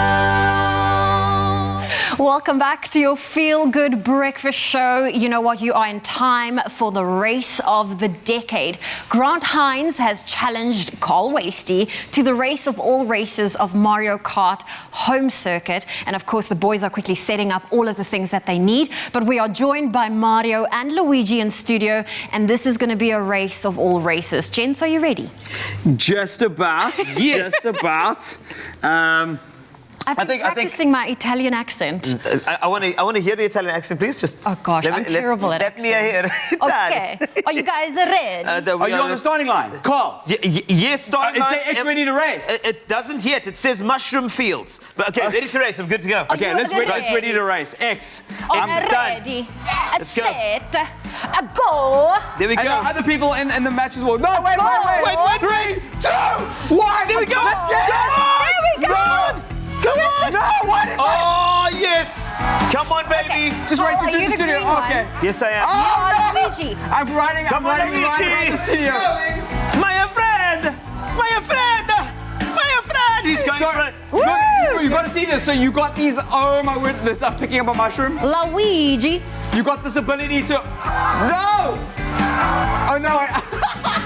Welcome back to your Feel Good Breakfast Show. You know what? You are in time for the race of the decade. Grant Hines has challenged Carl Wasty to the race of all races of Mario Kart home circuit. And of course, the boys are quickly setting up all of the things that they need. But we are joined by Mario and Luigi in studio. And this is going to be a race of all races. Gents, are you ready? Just about. Yes. Just about. I've been practicing my Italian accent. I want to hear the Italian accent, please. Just Oh gosh, I'm terrible at Let me hear it. Okay. Are you guys ready? Are you on the starting line? Carl. Yes, starting line. It's ready to race. It doesn't yet. It says mushroom fields. But okay, ready to race. I'm good to go. Are you let's ready? ready to race. X. I'm done. ready. Let's go. Set. Go. There we And go. other people in the matches will. No, wait. Wait. 3, 2, 1. There we go. Let's get it. There we go. Come on. Come on! No, why did Oh, yes! Come on, baby! Just race are into you the the studio. green one? Okay. Yes, I am. Oh, no. Luigi. I'm running Come on, right Luigi. around the studio. My friend! My friend! My friend! He's going So, for it. look, you got to see this. So you got these. Oh my goodness! I'm picking up a mushroom. Luigi. You got this ability to. No! Oh no!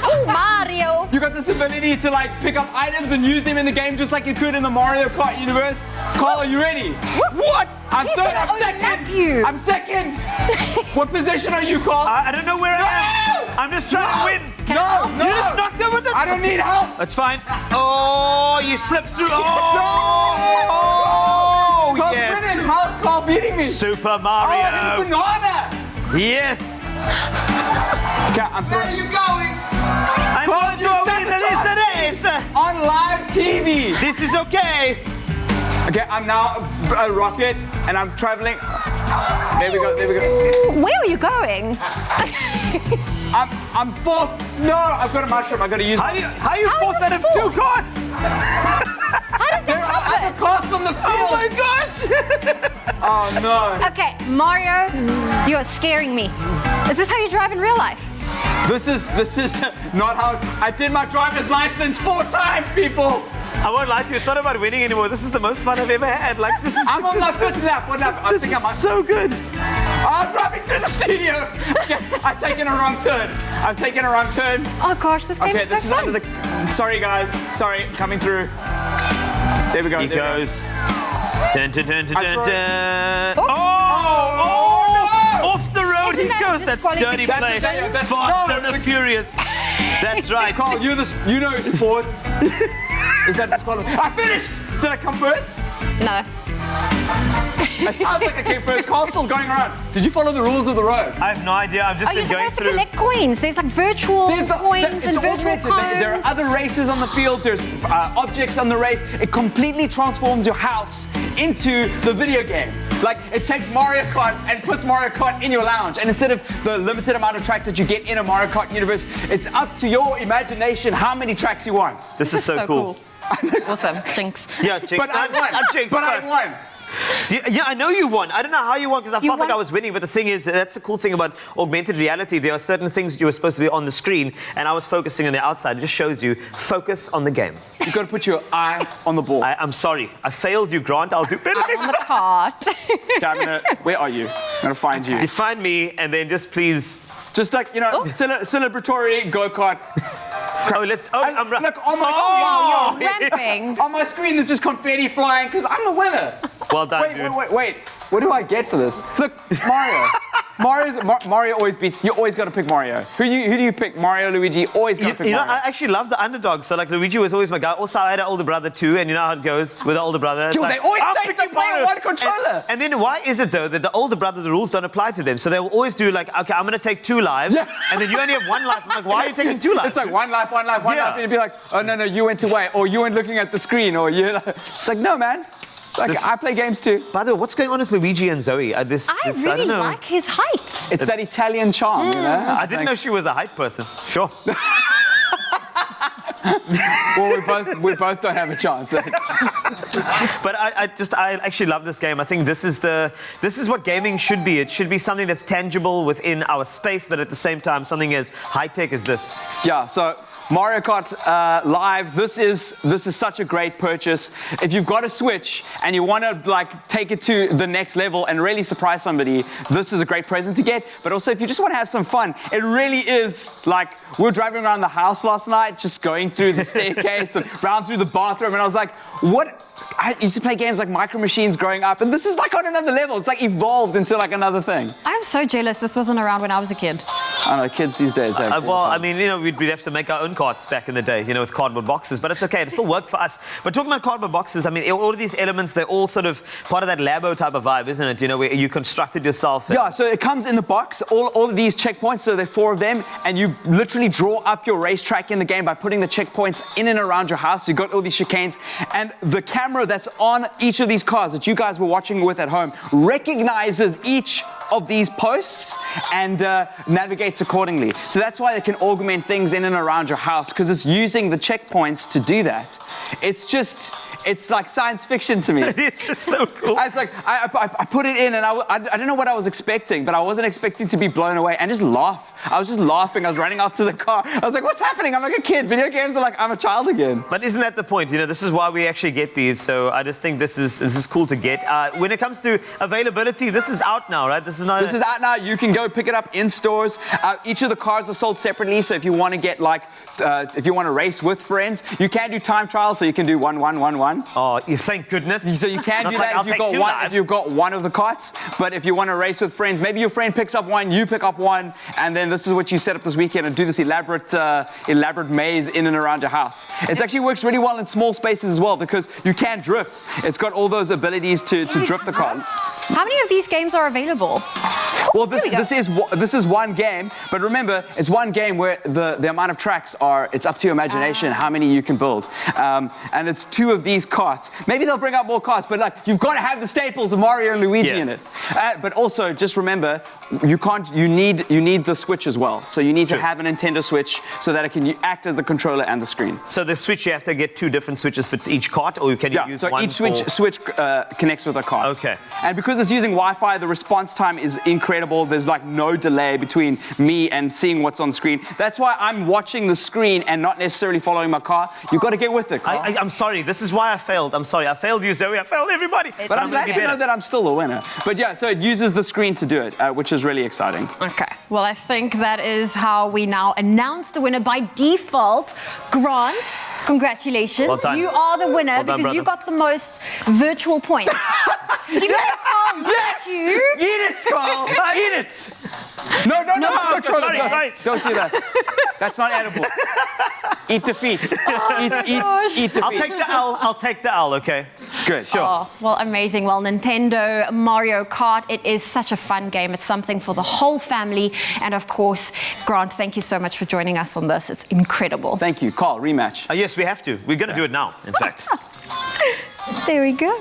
Oh, Mario. You got this ability to like pick up items and use them in the game just like you could in the Mario Kart universe. Carl, are you ready? What? I'm He's third. gonna I'm overlap second. you. I'm second. What position are you, Carl? I don't know where I am. No! I'm just trying to win. No, no. You just knocked over the... I don't need help. That's fine. Oh, you slipped through. Oh, Carl's yes. winning. How's Carl beating me? Super Oh, Mario. there's a banana. Yes. Okay, I'm Where are you going? I'm Carl, going you to win sabotaged this race. on live TV. This is okay. Okay, I'm now a rocket and I'm traveling. There we go. There we go. Where are you going? I'm fourth. No, I've got a mushroom. I've got to use. How you fourth out of two carts? There are other carts on the field. Oh my gosh. Oh no. Okay, Mario, you're scaring me. Is this how you drive in real life? This is not how I did my driver's license 4 times, people. I won't lie to you, it's not about winning anymore. This is the most fun I've ever had. Like, this is... I'm on my 5th lap. What lap? I This think is I'm so good. I'm driving through the studio. Okay, I've taken a wrong turn. Oh gosh, this game Okay, is this so is fun. under the. Sorry, guys. Sorry, coming through. There we go. He there we go. goes. Dun, dun, dun, dun, I dun, throw- dun. Oh. Oh, no! Off the road he Isn't that goes. That's dirty play. disqualification? That's- Fast no, and the that's- Furious. That's right. Carl, you know sports. Is that disqualified? I finished. Did I come first? No. It sounds like I came first. Carl's still going around. Did you follow the rules of the road? I have no idea. I've just Are you been going supposed to through. collect coins? There's like virtual coins and it's virtual augmented. coins. There are other races on the field. There's objects on the race. It completely transforms your house into the video game. Like, it takes Mario Kart and puts Mario Kart in your lounge. And instead of the limited amount of tracks that you get in a Mario Kart universe, it's up to your imagination how many tracks you want. This is so cool. Awesome. Jinx. Yeah, Jinx. But I won. I'm Jinx But first. I won. Yeah, I know you won. I don't know how you won because I You felt like won. I was winning. But the thing is, that's the cool thing about augmented reality. There are certain things that you were supposed to be on the screen, and I was focusing on the outside. It just shows you focus on the game. You've got to put your eye on the ball. I'm sorry. I failed you, Grant. I'll do better next On the time. cart. Where are you? I'm going to find you. You find me, and then just please. Just like, celebratory go-kart. Oh, let's. Oh, I'm right. Look, on my Wow, you're ramping. on my screen, there's just confetti flying because I'm the winner. Well done, dude. Wait. What do I get for this? Look, Mario. Mario always beats. You always got to pick Mario. Who do you pick? Mario, Luigi. Always got to pick You know, Mario. I actually love the underdog. So, like, Luigi was always my guy. Also, I had an older brother, too, and you know how it goes with the older brother. It's Yo, like, they always I'm take the picking player Mario. one controller. And then why is it, though, that the older brother, the rules don't apply to them? So they'll always do, like, okay, I'm going to take 2 lives, and then you only have 1 life. I'm like, why are you taking 2 lives? It's like one life, and you'd be like, oh, no, you went away, or you weren't looking at the screen, or you. It's like, no, man. Like, I play games too. By the way, what's going on with Luigi and Zoe? I I really don't know. like his height. It's that Italian charm, you know? I didn't know she was a height person. Sure. Well, we both don't have a chance then. But I actually love this game. I think this is what gaming should be. It should be something that's tangible within our space, but at the same time, something as high tech as this. Yeah, so Mario Kart Live, this is such a great purchase. If you've got a Switch and you want to like take it to the next level and really surprise somebody, this is a great present to get. But also if you just want to have some fun, it really is like, we were driving around the house last night, just going through the staircase and round through the bathroom, and I was like, what? I used to play games like Micro Machines growing up, and this is like on another level. It's like evolved into like another thing. I'm so jealous this wasn't around when I was a kid. I don't know, kids these days have Well, I mean, you know, we'd have to make our own carts back in the day, you know, with cardboard boxes, but it's okay. It still worked for us. But talking about cardboard boxes, I mean, all of these elements, they're all sort of part of that Labo type of vibe, isn't it? You know, where you constructed yourself. Yeah, so it comes in the box, all of these checkpoints, so there are 4 of them, and you literally draw up your racetrack in the game by putting the checkpoints in and around your house. You've got all these chicanes, and the camera that's on each of these cars that you guys were watching with at home recognizes each of these posts and navigates accordingly. So that's why they can augment things in and around your house, because it's using the checkpoints to do that. It's just, it's like science fiction to me. It is. It's so cool. It's like, I put it in and I don't know what I was expecting, but I wasn't expecting to be blown away and just laugh. I was just laughing. I was running after the car. I was like, what's happening? I'm like a kid. Video games are like, I'm a child again. But isn't that the point? You know, this is why we actually get these. So I just think this is cool to get. When it comes to availability, this is out now, right? This is out now. You can go pick it up in stores. Each of the cars are sold separately. So if you want to get like, if you want to race with friends, you can do time trials. So you can do 1, 1, 1, 1. Oh, thank goodness. So you can do that if you've got one of the carts. But if you want to race with friends, maybe your friend picks up one, you pick up one, and then this is what you set up this weekend and do this elaborate maze in and around your house. It actually works really well in small spaces as well because you can drift. It's got all those abilities to drift the car. How many of these games are available? Well, this is one game, but remember, it's one game where the amount of tracks it's up to your imagination how many you can build. And it's 2 of these carts. Maybe they'll bring out more carts, but like you've got to have the staples of Mario and Luigi in it. But also, just remember, you need the Switch as well. So you need to have a Nintendo Switch so that it can act as the controller and the screen. So the Switch, you have to get 2 different switches for each cart, or can you use one? So each switch connects with a cart. Okay. And because it's using Wi-Fi, the response time is incredible. There's like no delay between me and seeing what's on the screen. That's why I'm watching the screen and not necessarily following my car. You've got to get with it, Carl. I'm sorry. This is why I failed. I'm sorry. I failed you, Zoe. I failed everybody. But I'm glad to know that I'm still a winner. But yeah, so it uses the screen to do it, which is really exciting. Okay. Well, I think that is how we now announce the winner by default. Grant, congratulations. Well done. You are the winner Well done, because you brother. got the most virtual points. Yes! Eat it, Carl! Eat it! No, controller. Sorry. Don't do that. That's not edible. Eat defeat. Eat defeat. I'll take the L, okay? Good. Sure. Oh, well, amazing. Well, Nintendo Mario Kart, it is such a fun game. It's something for the whole family. And of course, Grant, thank you so much for joining us on this. It's incredible. Thank you. Carl, rematch. Yes, we have to. We're going to do it now, in fact. There we go.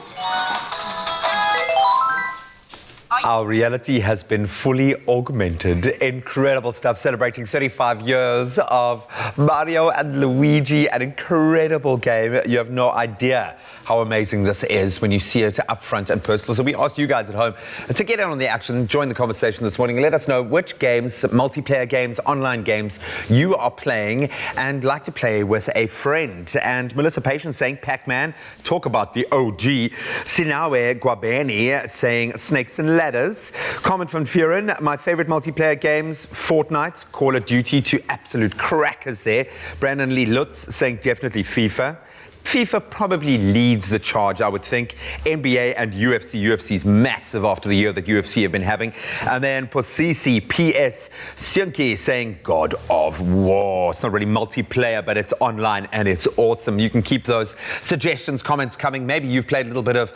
Our reality has been fully augmented. Incredible stuff. Celebrating 35 years of Mario and Luigi. An incredible game. You have no idea how amazing this is when you see it up front and personal. So we asked you guys at home to get in on the action, join the conversation this morning, and let us know which games, multiplayer games, online games, you are playing and like to play with a friend. And Melissa Patience saying Pac-Man, talk about the OG. Sinawe Gwabeni saying Snakes and Ladders. Comment from Furin, my favorite multiplayer games, Fortnite, Call of Duty, 2 absolute crackers there. Brandon Lee Lutz saying definitely FIFA. FIFA probably leads the charge, I would think. NBA and UFC. UFC's massive after the year that UFC have been having. And then Posisi, PS, Syunki saying God of War. It's not really multiplayer, but it's online and it's awesome. You can keep those suggestions, comments coming. Maybe you've played a little bit of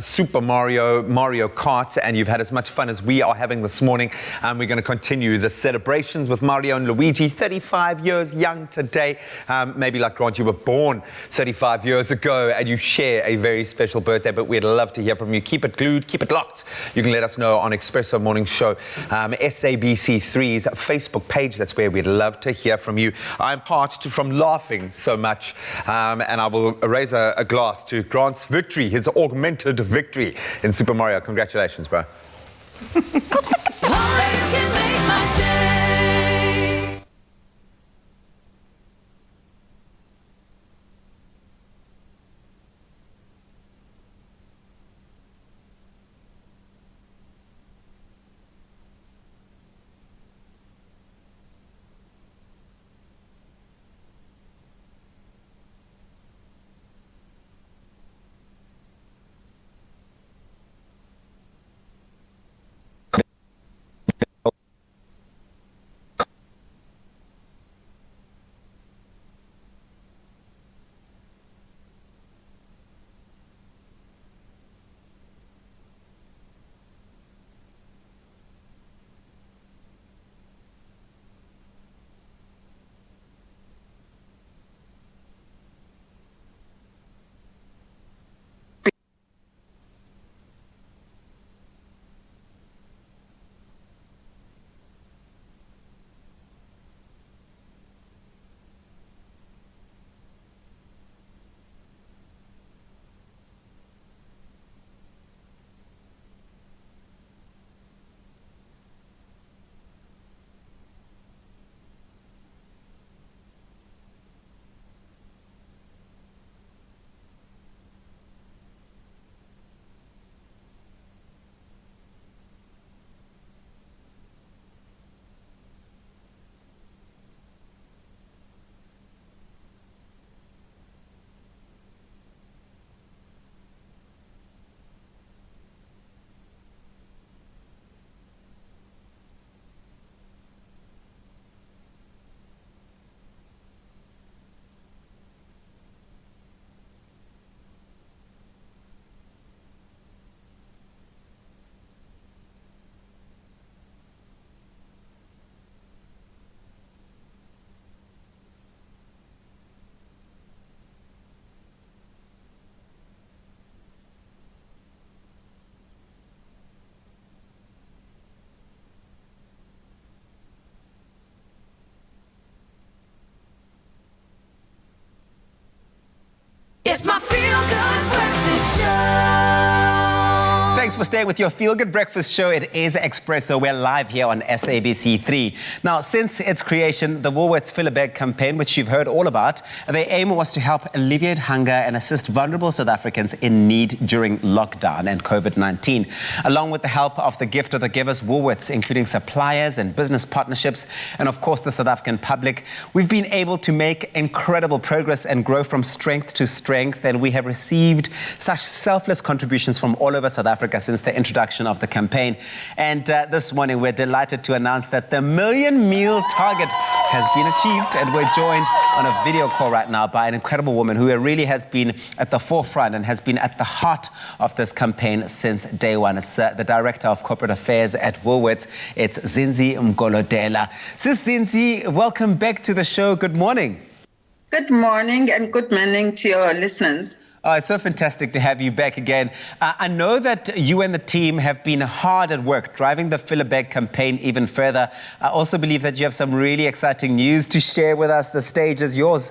Super Mario Kart, and you've had as much fun as we are having this morning. And we're going to continue the celebrations with Mario and Luigi, 35 years young today. Maybe like Grant, you were born 35 years ago and you share a very special birthday, but we'd love to hear from you. Keep it glued, keep it locked. You can let us know on Expresso Morning Show, SABC3's Facebook page. That's where we'd love to hear from you. I'm parched from laughing so much, and I will raise a glass to Grant's victory, his augmented victory in Super Mario. Congratulations, bro. Thanks for staying with your Feel Good Breakfast show. It is Expresso. We're live here on SABC3. Now, since its creation, the Woolworths Fill a Bag campaign, which you've heard all about, their aim was to help alleviate hunger and assist vulnerable South Africans in need during lockdown and COVID-19. Along with the help of the gift of the givers, Woolworths, including suppliers and business partnerships, and of course the South African public, we've been able to make incredible progress and grow from strength to strength, and we have received such selfless contributions from all over South Africa since the introduction of the campaign. And this morning we're delighted to announce that the million meal target has been achieved, and we're joined on a video call right now by an incredible woman who really has been at the forefront and has been at the heart of this campaign since day one. It's the Director of Corporate Affairs at Woolworths. It's Zinzi Mgolodela. Sis Zinzi, welcome back to the show. Good morning. Good morning and good morning to your listeners. Oh, it's so fantastic to have you back again. I know that you and the team have been hard at work driving the Fill a Bag campaign even further. I also believe that you have some really exciting news to share with us. The stage is yours.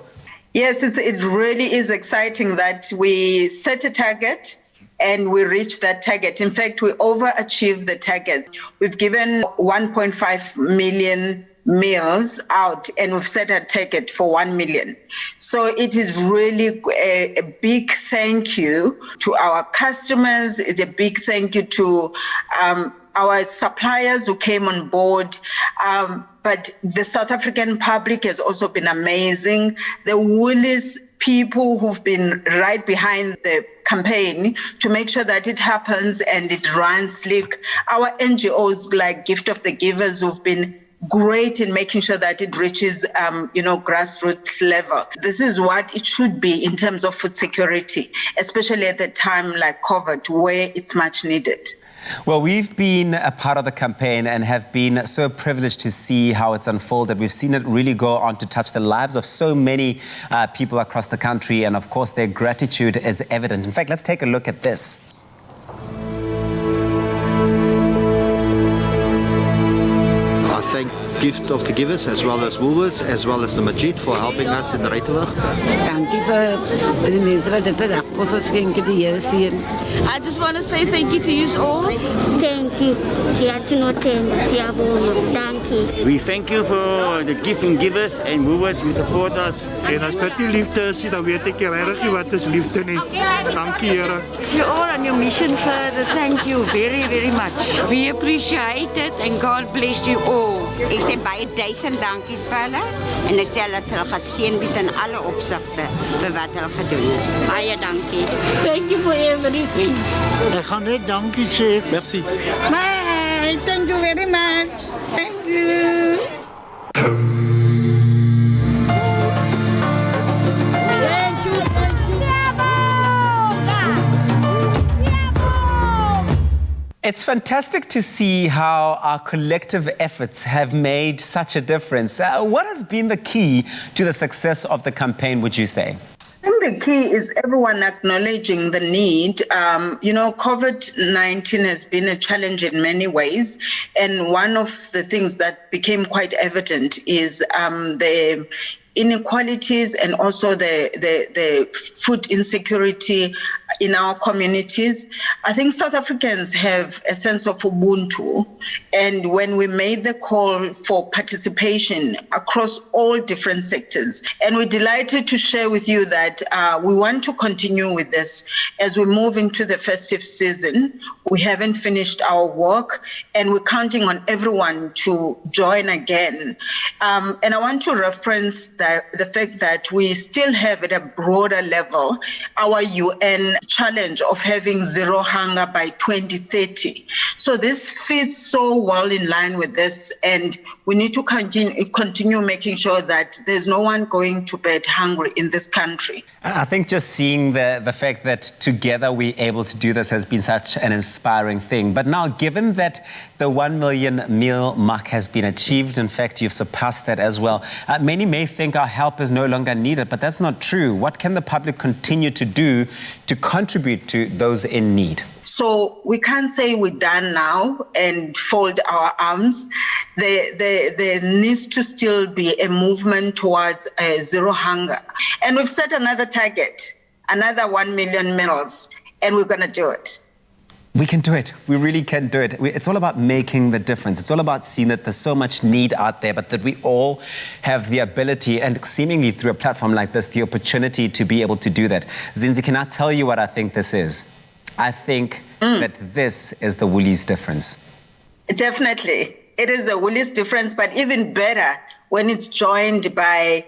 Yes, it really is exciting that we set a target and we reached that target. In fact, we overachieved the target. We've given 1.5 million meals out, and we've set a target for 1 million. So it is really a big thank you to our customers. It's a big thank you to our suppliers who came on board. But the South African public has also been amazing. The Woolies people who've been right behind the campaign to make sure that it happens and it runs slick. Our NGOs like Gift of the Givers who've been great in making sure that it reaches, grassroots level. This is what it should be in terms of food security, especially at a time like COVID, where it's much needed. Well, we've been a part of the campaign and have been so privileged to see how it's unfolded. We've seen it really go on to touch the lives of so many people across the country, and of course their gratitude is evident. In fact, let's take a look at this. Thank Gift of the Givers as well as Woolworths as well as the Majid for helping us in Reiterweg. I just want to say thank you to you all. Thank you. We thank you for the gift and givers and Woolworths who support us. En as dit die liefde is, dan weet ek regtig nie wat is liefde nie. Dankie Here. You all on your mission further. Thank you very, very much. We appreciate it and God bless you all. Ek sê baie duisend dankies vir hulle en ek sê dat hulle geseën wees in alle opsigte vir wat hulle gedoen het. Baie dankie. Thank you for everything. Ek gaan net dankie sê. Merci. Bye. Thank you very much. Thank you. It's fantastic to see how our collective efforts have made such a difference. What has been the key to the success of the campaign, would you say? I think the key is everyone acknowledging the need. COVID-19 has been a challenge in many ways. And one of the things that became quite evident is the inequalities and also the food insecurity in our communities. I think South Africans have a sense of Ubuntu. And when we made the call for participation across all different sectors, and we're delighted to share with you that we want to continue with this as we move into the festive season. We haven't finished our work and we're counting on everyone to join again. And I want to reference the fact that we still have at a broader level our UN challenge of having zero hunger by 2030. So this fits so well in line with this, and we need to continue making sure that there's no one going to bed hungry in this country. I think just seeing the fact that together we're able to do this has been such an inspiring thing. But now, given that the 1 million meal mark has been achieved, in fact, you've surpassed that as well, many may think our help is no longer needed, but that's not true. What can the public continue to do to contribute to those in need? So we can't say we're done now and fold our arms. There needs to still be a movement towards zero hunger. And we've set another target, another 1 million meals, and we're going to do it. We can do it. We really can do it. It's all about making the difference. It's all about seeing that there's so much need out there, but that we all have the ability and seemingly through a platform like this, the opportunity to be able to do that. Zinzi, can I tell you what I think this is? I think that this is the Woolies difference. Definitely. It is a Woolies difference, but even better when it's joined by,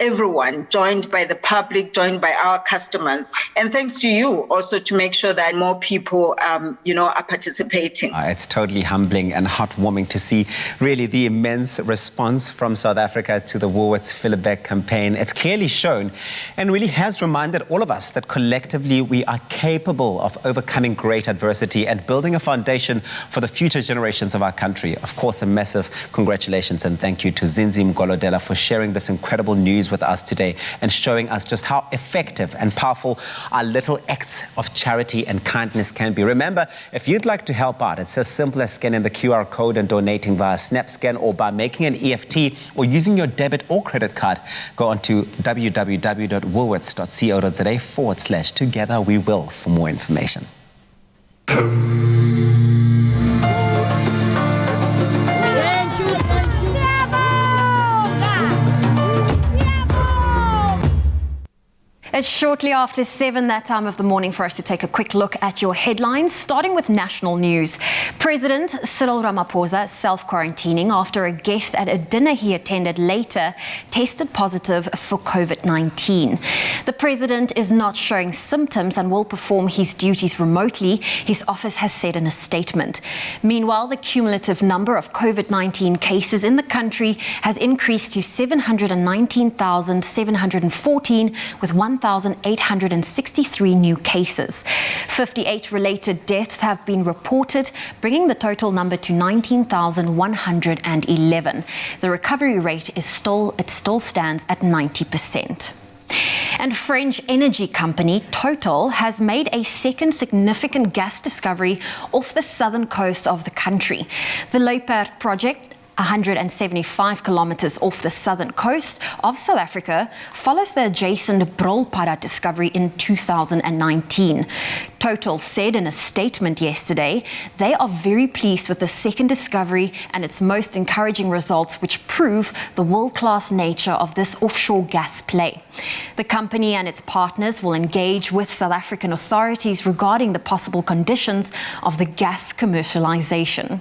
everyone, joined by the public, joined by our customers. And thanks to you also to make sure that more people, are participating. It's totally humbling and heartwarming to see really the immense response from South Africa to the Woolworths Fill It Back campaign. It's clearly shown and really has reminded all of us that collectively we are capable of overcoming great adversity and building a foundation for the future generations of our country. Of course, a massive congratulations and thank you to Zinzi Mgolodela for sharing this incredible news with us today and showing us just how effective and powerful our little acts of charity and kindness can be. Remember, if you'd like to help out, it's as simple as scanning the QR code and donating via SnapScan or by making an EFT or using your debit or credit card. Go on to www.woolworths.co.za/together we will for more information. It's shortly after 7 that time of the morning for us to take a quick look at your headlines, starting with national news. President Cyril Ramaphosa self-quarantining after a guest at a dinner he attended later tested positive for COVID-19. The president is not showing symptoms and will perform his duties remotely, his office has said in a statement. Meanwhile, the cumulative number of COVID-19 cases in the country has increased to 719,714 with 1,863 new cases. 58 related deaths have been reported, bringing the total number to 19,111. The recovery rate still stands at 90%. And French energy company Total has made a second significant gas discovery off the southern coast of the country. The Kart project, 175 kilometers off the southern coast of South Africa, follows the adjacent Brolpada discovery in 2019. Total said in a statement yesterday, they are very pleased with the second discovery and its most encouraging results, which prove the world-class nature of this offshore gas play. The company and its partners will engage with South African authorities regarding the possible conditions of the gas commercialization.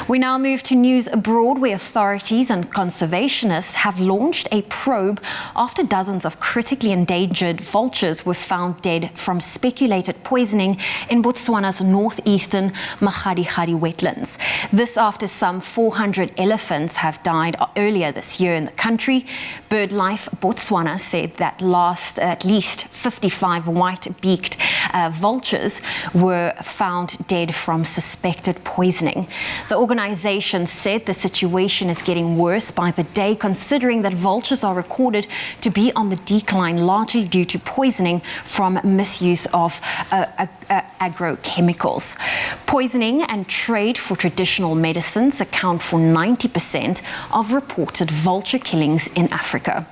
We now move to news abroad, where authorities and conservationists have launched a probe after dozens of critically endangered vultures were found dead from speculated poisoning in Botswana's northeastern Makgadikgadi wetlands. This after some 400 elephants have died earlier this year in the country. BirdLife Botswana said that at least 55 white-beaked vultures were found dead from suspected poisoning. The organization said the situation is getting worse by the day, considering that vultures are recorded to be on the decline, largely due to poisoning from misuse of agrochemicals. Poisoning and trade for traditional medicines account for 90% of reported vulture killings in Africa.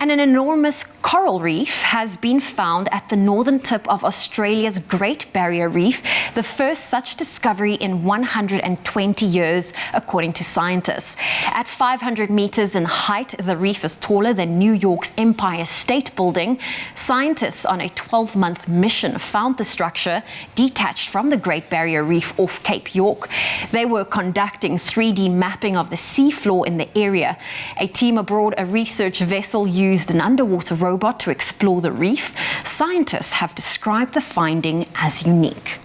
And an enormous coral reef has been found at the northern tip of Australia's Great Barrier Reef, the first such discovery in 120 years, according to scientists. At 500 meters in height, the reef is taller than New York's Empire State Building. Scientists on a 12-month mission found the structure detached from the Great Barrier Reef off Cape York. They were conducting 3D mapping of the seafloor in the area. A team aboard a research vessel used an underwater robot to explore the reef. Scientists have described the finding as unique.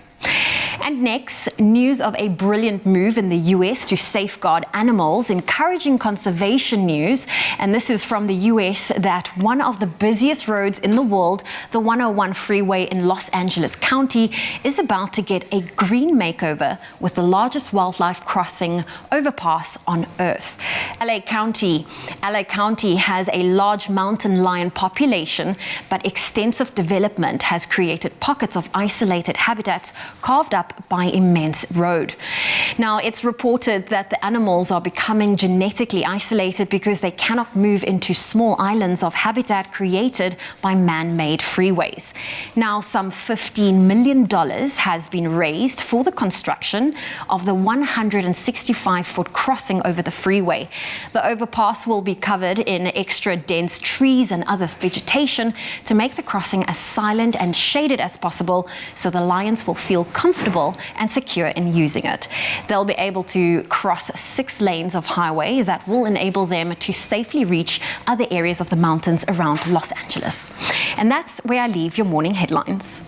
And next, news of a brilliant move in the US to safeguard animals, encouraging conservation news. And this is from the US that one of the busiest roads in the world, the 101 freeway in Los Angeles County, is about to get a green makeover with the largest wildlife crossing overpass on Earth. LA County has a large mountain lion population, but extensive development has created pockets of isolated habitats carved up by immense road. Now, it's reported that the animals are becoming genetically isolated because they cannot move into small islands of habitat created by man-made freeways. Now, some $15 million has been raised for the construction of the 165-foot crossing over the freeway. The overpass will be covered in extra dense trees and other vegetation to make the crossing as silent and shaded as possible so the lions will feel comfortable and secure in using it. They'll be able to cross 6 lanes of highway that will enable them to safely reach other areas of the mountains around Los Angeles. And that's where I leave your morning headlines.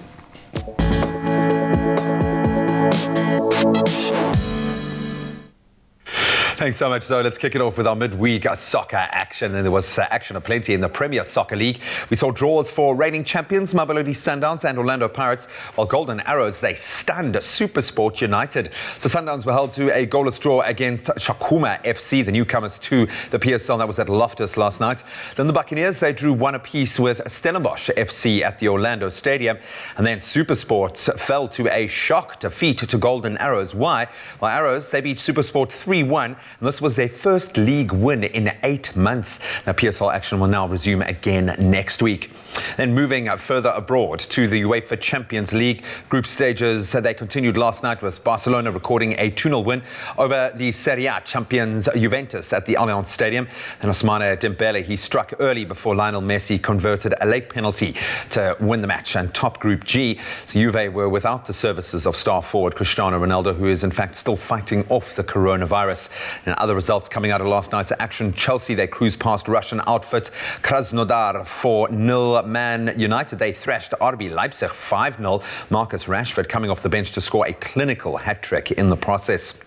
Thanks so much. So let's kick it off with our midweek soccer action. And there was action aplenty in the Premier Soccer League. We saw draws for reigning champions Mamelodi Sundowns and Orlando Pirates, while Golden Arrows, they stunned SuperSport United. So Sundowns were held to a goalless draw against Shakuma FC, the newcomers to the PSL. That was at Loftus last night. Then the Buccaneers, they drew 1 apiece with Stellenbosch FC at the Orlando Stadium. And then SuperSport fell to a shock defeat to Golden Arrows. Why? Well, Arrows, they beat SuperSport 3-1. And this was their first league win in 8 months. Now, PSL action will now resume again next week. Then moving further abroad to the UEFA Champions League group stages, they continued last night with Barcelona recording a 2-0 win over the Serie A champions Juventus at the Allianz Stadium. And Ousmane Dembele, he struck early before Lionel Messi converted a late penalty to win the match and top Group G. So Juve were without the services of star forward Cristiano Ronaldo, who is in fact still fighting off the coronavirus. And other results coming out of last night's action: Chelsea, they cruised past Russian outfit Krasnodar 4-0. Man United, they thrashed RB Leipzig 5-0. Marcus Rashford coming off the bench to score a clinical hat-trick in the process.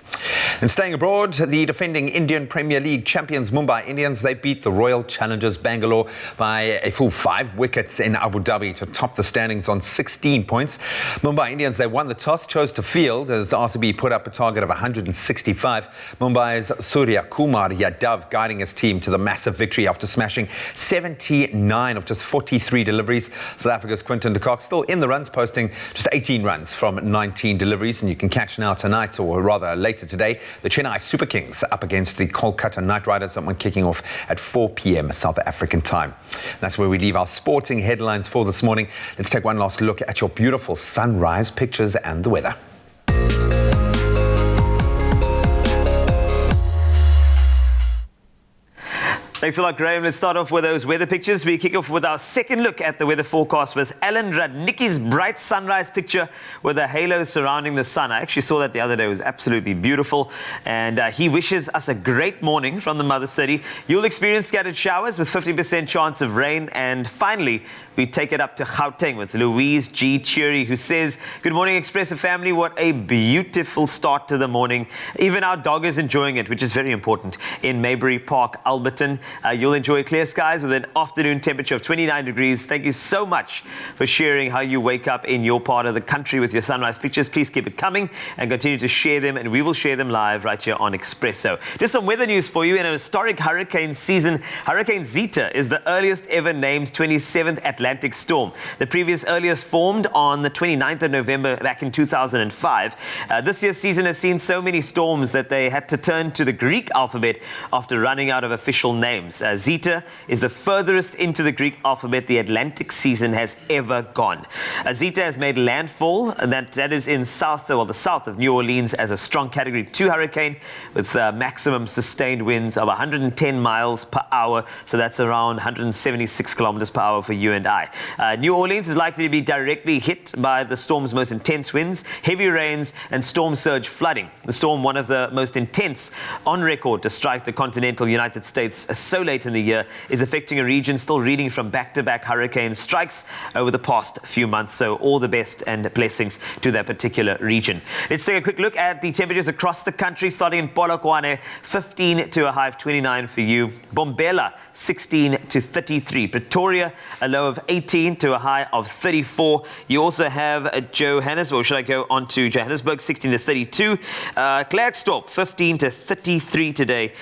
And staying abroad, the defending Indian Premier League champions Mumbai Indians, they beat the Royal Challengers Bangalore by a full 5 wickets in Abu Dhabi to top the standings on 16 points. Mumbai Indians, they won the toss, chose to field as RCB put up a target of 165. Mumbai's Surya Kumar Yadav guiding his team to the massive victory after smashing 79 of just 43 deliveries. South Africa's Quinton de Kock still in the runs, posting just 18 runs from 19 deliveries. And you can catch now tonight, or rather later today, the Chennai Super Kings up against the Kolkata Knight Riders, that one kicking off at 4 p.m. South African time. That's where we leave our sporting headlines for this morning. Let's take one last look at your beautiful sunrise pictures and the weather. Thanks a lot, Graham. Let's start off with those weather pictures. We kick off with our second look at the weather forecast with Alan Radnicki's bright sunrise picture with a halo surrounding the sun. I actually saw that the other day. It was absolutely beautiful. And he wishes us a great morning from the Mother City. You'll experience scattered showers with 50% chance of rain. And finally, we take it up to Gauteng with Louise G. Cheery, who says, "Good morning, Expresso family. What a beautiful start to the morning. Even our dog is enjoying it," which is very important, in Maybury Park, Alberton. You'll enjoy clear skies with an afternoon temperature of 29 degrees. Thank you so much for sharing how you wake up in your part of the country with your sunrise pictures. Please keep it coming and continue to share them, and we will share them live right here on Expresso. Just some weather news for you. In a historic hurricane season, Hurricane Zeta is the earliest ever named 27th Atlantic storm. The previous earliest formed on the 29th of November back in 2005. This year's season has seen so many storms that they had to turn to the Greek alphabet after running out of official names. Zeta is the furthest into the Greek alphabet the Atlantic season has ever gone. Zeta has made landfall, and that is in the south of New Orleans, as a strong Category 2 hurricane with maximum sustained winds of 110 miles per hour. So that's around 176 kilometers per hour for you and I. New Orleans is likely to be directly hit by the storm's most intense winds, heavy rains, and storm surge flooding. The storm, one of the most intense on record to strike the continental United States so late in the year, is affecting a region still reeling from back-to-back hurricane strikes over the past few months. So all the best and blessings to that particular region. Let's take a quick look at the temperatures across the country, starting in Polokwane, 15 to a high of 29 for you. Bombay Mbombela 16 to 33. Pretoria, a low of 18 to a high of 34. You also have Johannesburg, or should I go on to Johannesburg, 16 to 32. Klerksdorp, 15 to 33 today.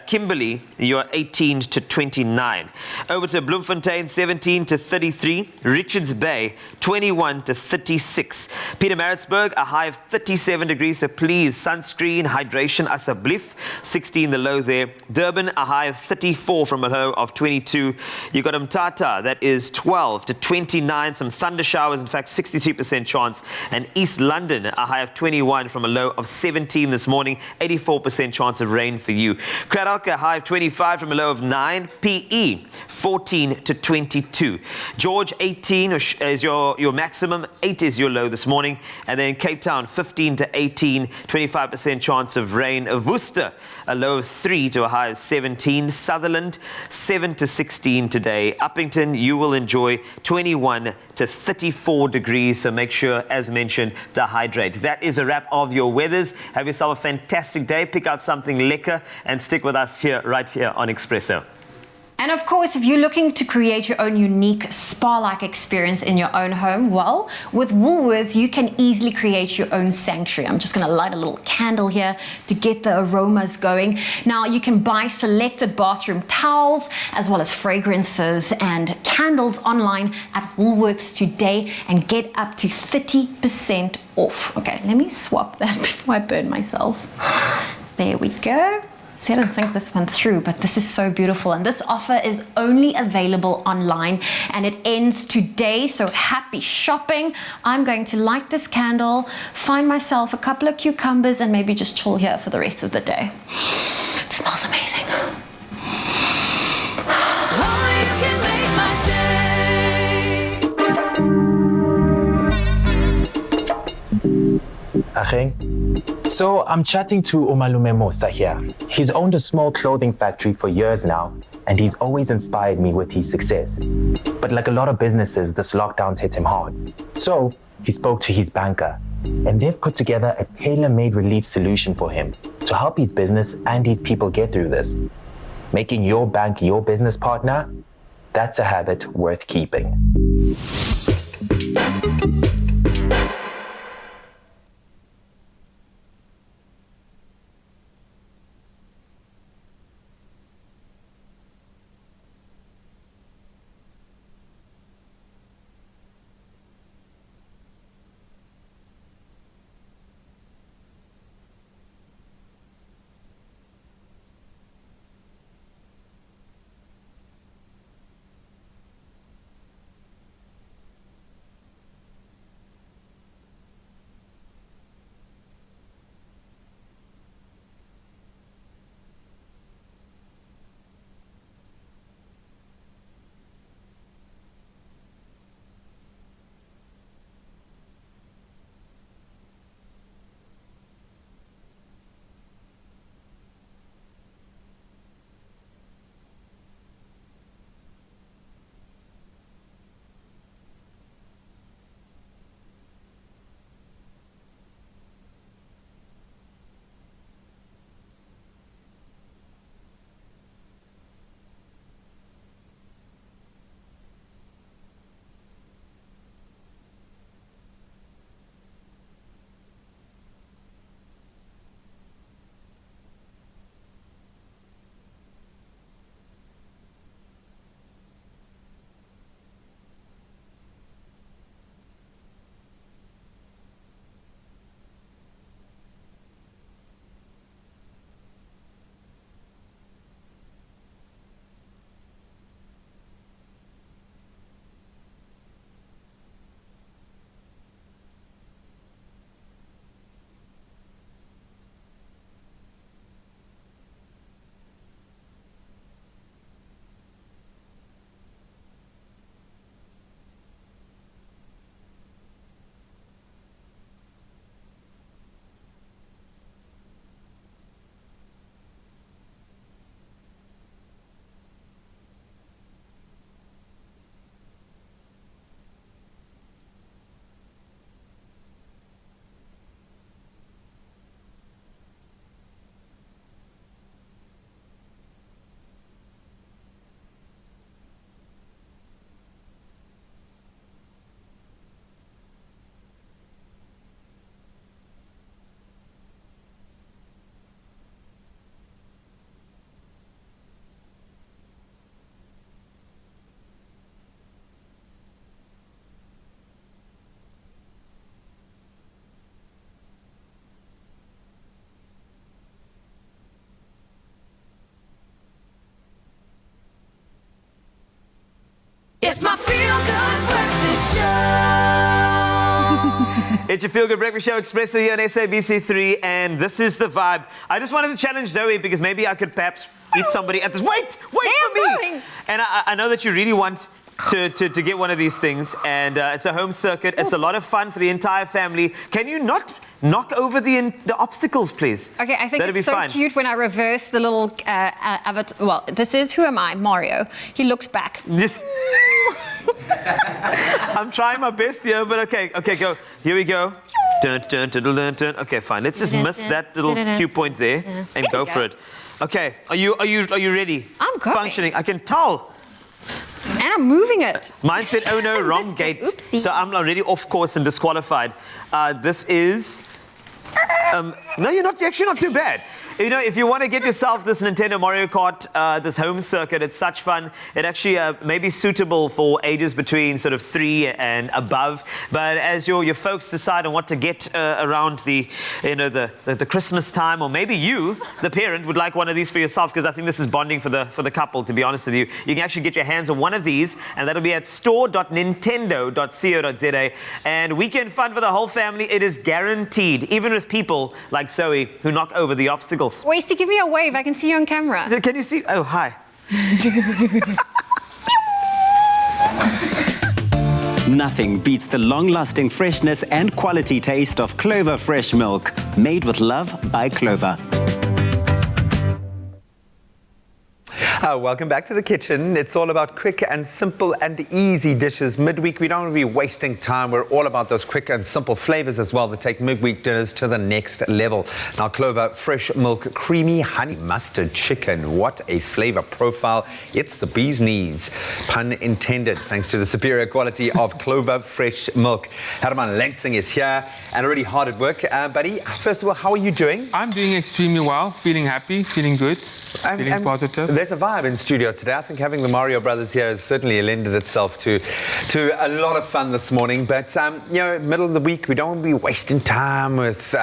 Kimberley, you're 18 to 29. Over to Bloemfontein, 17 to 33. Richards Bay, 21 to 36. Pietermaritzburg, a high of 37 degrees, so please, sunscreen, hydration, asseblief. 16 the low there. Durban, a high of 34 from a low of 22. You got Mthatha, that is 12 to 29. Some thunder showers, in fact, 63% chance. And East London, a high of 21 from a low of 17 this morning. 84% chance of rain for you. Kraddock, a high of 25 from a low of 9. PE, 14 to 22. George, 18 is your maximum. 8 is your low this morning. And then Cape Town, 15 to 18. 25% chance of rain. Worcester, a low of 3 to a high of 17. Sutherland, 7 to 16 today. Uppington, you will enjoy 21 to 34 degrees. So make sure, as mentioned, to hydrate. That is a wrap of your weathers. Have yourself a fantastic day. Pick out something lekker and stick with us here, right here on Expresso. And of course, if you're looking to create your own unique spa-like experience in your own home, well, with Woolworths, you can easily create your own sanctuary. I'm just going to light a little candle here to get the aromas going. Now, you can buy selected bathroom towels, as well as fragrances and candles online at Woolworths today and get up to 30% off. Okay, let me swap that before I burn myself. There we go. See, I didn't think this one through, but this is so beautiful. And this offer is only available online and it ends today. So happy shopping. I'm going to light this candle, find myself a couple of cucumbers and maybe just chill here for the rest of the day. It smells amazing. So I'm chatting to Umalume Musa here. He's owned a small clothing factory for years now, and he's always inspired me with his success. But like a lot of businesses, this lockdown's hit him hard. So he spoke to his banker, and they've put together a tailor-made relief solution for him to help his business and his people get through this. Making your bank your business partner, that's a habit worth keeping. It's my feel-good breakfast show. It's your Feel Good Breakfast Show, Expresso here on SABC3, and this is the vibe. I just wanted to challenge Zoe because maybe I could perhaps eat somebody at this. Wait for me! Going. And I know that you really want to get one of these things, and it's a home circuit. It's a lot of fun for the entire family. Can you not knock over the obstacles, please? Okay, I think That'd it's be so fine. cute when I reverse the little avatar. Well, this is Who Am I? Mario. He looks back. Yes. I'm trying my best here, but okay, go. Here we go. Dun, dun, dun, dun, dun. Okay, fine. Let's just miss that little cue point there and go for it. Okay, are you ready? I'm going. Functioning. I can tell. And I'm moving it. Mine said, oh no, wrong gate. Oopsie. So I'm already off course and disqualified. This is... no, you're actually not too bad. You know, if you want to get yourself this Nintendo Mario Kart, this home circuit, it's such fun. It actually may be suitable for ages between sort of 3 and above. But as your folks decide on what to get around the Christmas time, or maybe you, the parent, would like one of these for yourself, because I think this is bonding for the couple, to be honest with you. You can actually get your hands on one of these, and that'll be at store.nintendo.co.za. And weekend fun for the whole family. It is guaranteed, even with people like Zoe who knock over the obstacles. Wasty, give me a wave. I can see you on camera. Can you see? Oh, hi. Nothing beats the long-lasting freshness and quality taste of Clover fresh milk, made with love by Clover. Welcome back to the kitchen. It's all about quick and simple and easy dishes. Midweek, we don't want to be wasting time. We're all about those quick and simple flavors as well that take midweek dinners to the next level. Now, Clover Fresh Milk Creamy Honey Mustard Chicken. What a flavor profile. It's the bee's knees. Pun intended, thanks to the superior quality of Clover Fresh Milk. Herman Lansing is here and already hard at work. Buddy, first of all, how are you doing? I'm doing extremely well, feeling happy, feeling good. Feeling positive. There's a vibe in studio today. I think having the Mario brothers here has certainly lended itself to a lot of fun this morning. But, middle of the week, we don't want to be wasting time with,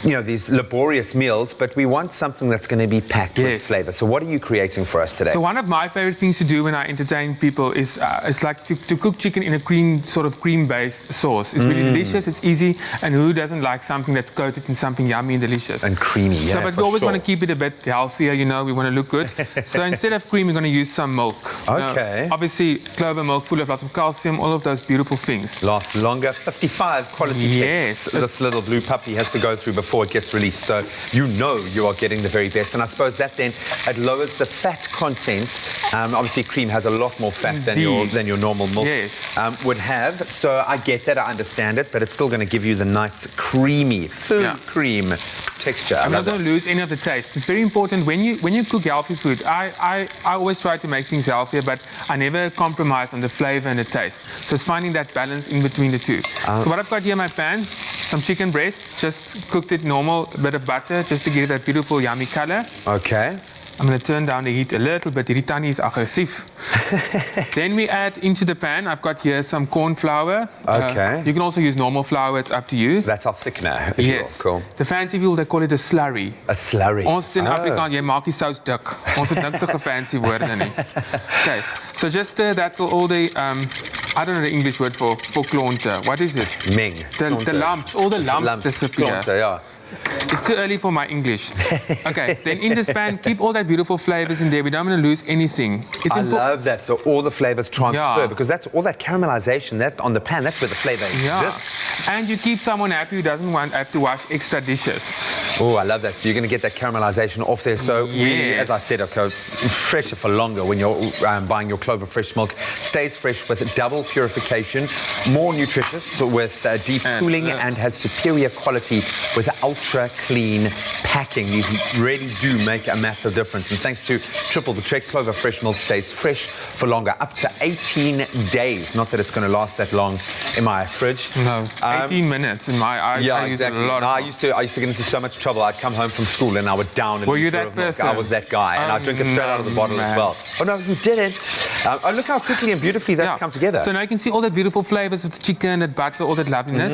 these laborious meals, but we want something that's going to be packed with flavor. So what are you creating for us today? So one of my favorite things to do when I entertain people is like to cook chicken in a cream-based sauce. It's really delicious, it's easy, and who doesn't like something that's coated in something yummy and delicious? And creamy, yeah. So, but we always want to keep it a bit healthier, we want to look good. So instead of cream, we're going to use some milk. Okay. Obviously, Clover milk, full of lots of calcium, all of those beautiful things. Lasts longer. 55 quality tests this little blue puppy has to go through before it gets released. So you are getting the very best. And I suppose that then, it lowers the fat content. Obviously, cream has a lot more fat than your normal milk would have. So I get that, I understand it, but it's still going to give you the nice creamy food cream texture. I'm not going to lose any of the taste. It's very important when you cook healthy food. I always try to make things healthier, but I never compromise on the flavor and the taste. So it's finding that balance in between the two. So what I've got here in my pan, some chicken breast, just cooked it normal, a bit of butter, just to give it that beautiful yummy color. Okay. I'm going to turn down the heat a little bit. Hierdie tannie is aggressief. Then we add into the pan, I've got here some corn flour. Okay. You can also use normal flour, it's up to you. That's our thickener. Yes. Cool. The fancy people, they call it a slurry. A slurry. Ons in Afrikaans, jy maak die sous dik. Ons het niks so fancy woorde nie. Okay, so just stir that till all the, I don't know the English word for klonte. What is it? Ming. The lumps, all the lumps disappear. Klonte, yeah. It's too early for my English. Okay, then in this pan, keep all that beautiful flavors in there. We don't want to lose anything. I love that. So all the flavors transfer because that's all that caramelization that on the pan. That's where the flavor exists. And you keep someone happy who doesn't have to wash extra dishes. Oh, I love that. So you're going to get that caramelization off there. So really, as I said, it's fresher for longer when you're buying your Clover Fresh milk. Stays fresh with double purification, more nutritious with deep cooling, and has superior quality with ultra clean packing. These really do make a massive difference. And thanks to Triple the Trek, Clover Fresh milk stays fresh for longer, up to 18 days. Not that it's going to last that long in my fridge. No, 18 minutes in my eyes. Yeah, exactly. I used to get into so much trouble. I'd come home from school and I would down. Were you that person? I was that guy, and I'd drink it straight out of the bottle as well. Oh no, you didn't. Oh, look how quickly and beautifully that's come together. So now you can see all the beautiful flavors of the chicken, that butter, all that loveliness.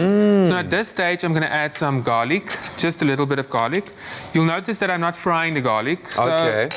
So at this stage, I'm going to add some garlic, just a little bit of garlic. You'll notice that I'm not frying the garlic. So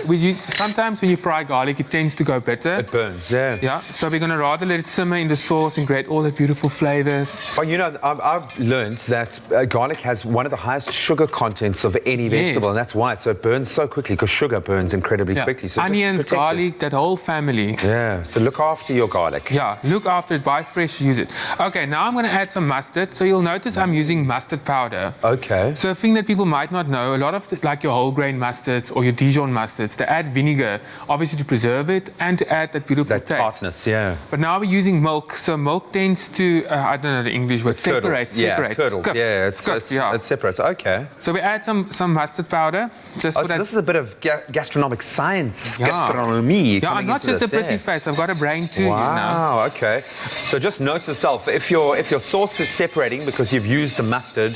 sometimes when you fry garlic, it tends to go bitter. It burns, yeah. Yeah, so we're going to rather let it simmer in the sauce and create all the beautiful flavors. Oh, you know, I've learned that garlic has one of the highest sugar contents of any vegetable, and that's why. So it burns so quickly, because sugar burns incredibly quickly. So onions, garlic, that whole family. Yeah, so look after your garlic. Yeah, look after it, buy fresh, use it. Okay, now I'm going to add some mustard. So you'll notice I'm using mustard powder. Okay. So a thing that people might not know, a lot of like your whole grain mustards or your Dijon mustards, they add vinegar, obviously to preserve it and to add that beautiful taste. Tartness, yeah. But now we're using milk, so milk tends to, I don't know the English word, separates. Curdles, yeah, it separates, okay. So we add some mustard powder. Just so this is a bit of gastronomic science, gastronomie. Yeah, I'm not just a pretty face, I've got a brain too. Wow, okay. So just note to self, if your sauce is separating because you've used the mustard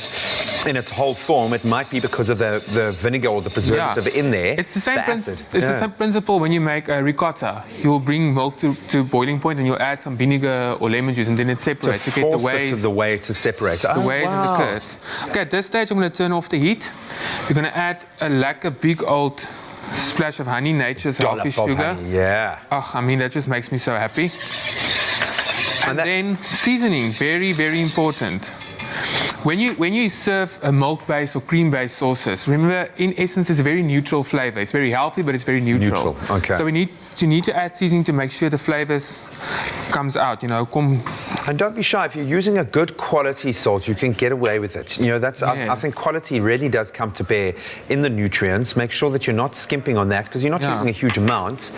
in its whole form, it might be because of the vinegar or the preservative in there. It's the same the same principle when you make a ricotta. You'll bring milk to boiling point and you'll add some vinegar or lemon juice and then it separates. To force it to the whey to separate. The whey and the curds. Okay, at this stage I'm going to turn off the heat. We're going to add a big old splash of honey, nature's healthy sugar. Honey, yeah. Oh, I mean, that just makes me so happy. And then seasoning, very, very important. When you serve a milk-based or cream-based sauces, remember, in essence, it's a very neutral flavor. It's very healthy, but it's very neutral. Okay. So we need to add seasoning to make sure the flavors comes out, you know. And don't be shy. If you're using a good quality salt, you can get away with it. You know, that's I think quality really does come to bear in the nutrients. Make sure that you're not skimping on that because you're not using a huge amount.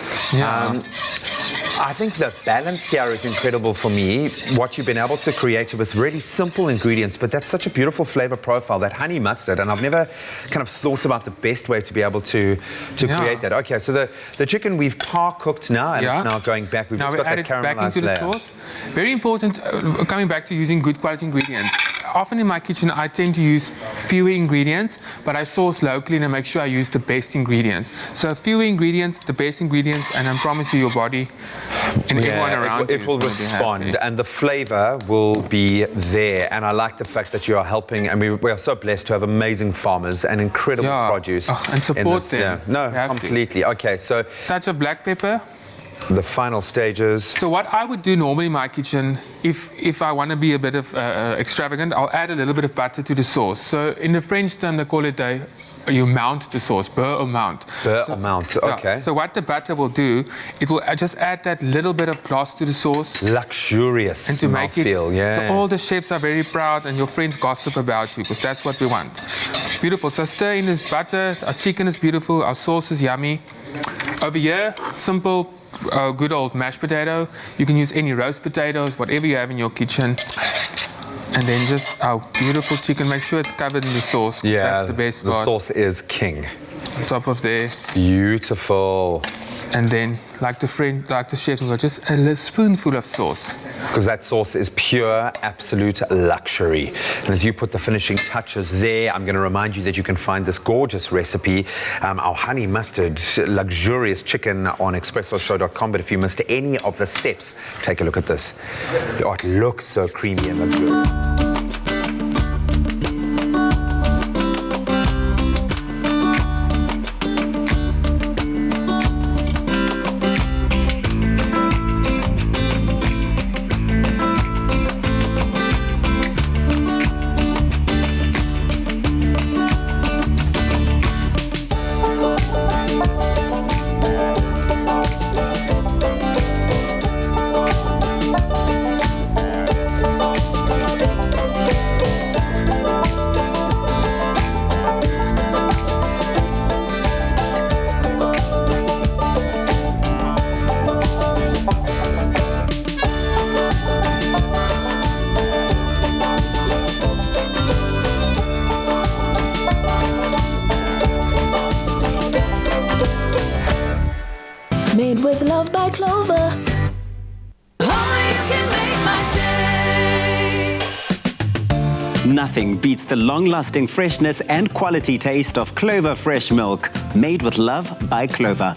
I think the balance here is incredible for me, what you've been able to create with really simple ingredients, but that's such a beautiful flavor profile, that honey mustard, and I've never kind of thought about the best way to be able to create that. Okay, so the chicken we've par-cooked now, and it's now going back. We've just got that caramelized layer. Sauce. Very important, coming back to using good quality ingredients. Often in my kitchen, I tend to use fewer ingredients, but I source locally and I make sure I use the best ingredients. So fewer ingredients, the best ingredients, and I promise you your body and everyone around it will respond and the flavor will be there. And I like the fact that you are helping, and we are so blessed to have amazing farmers and incredible produce. And support them. No, completely. Okay, so touch of black pepper. The final stages. So what I would do normally in my kitchen, if I want to be a bit of extravagant, I'll add a little bit of butter to the sauce. So in the French term, they call it you mount the sauce, beurre au mount. Beurre au mount, okay. So what the butter will do, it will just add that little bit of gloss to the sauce. Luxurious and to make it, feel, so all the chefs are very proud and your friends gossip about you because that's what we want. Beautiful. So stir in this butter. Our chicken is beautiful. Our sauce is yummy. Over here, simple, good old mashed potato. You can use any roast potatoes, whatever you have in your kitchen. And then just our beautiful chicken. Make sure it's covered in the sauce. Yeah, that's the best part. The sauce is king. On top of there. Beautiful. And then, like the chefs, just a spoonful of sauce. Because that sauce is pure, absolute luxury. And as you put the finishing touches there, I'm going to remind you that you can find this gorgeous recipe, our honey mustard, luxurious chicken on expressoshow.com. But if you missed any of the steps, take a look at this. Oh, it looks so creamy and looks good. Made with love by Clover. Nothing beats the long-lasting freshness and quality taste of Clover fresh milk. Made with love by Clover.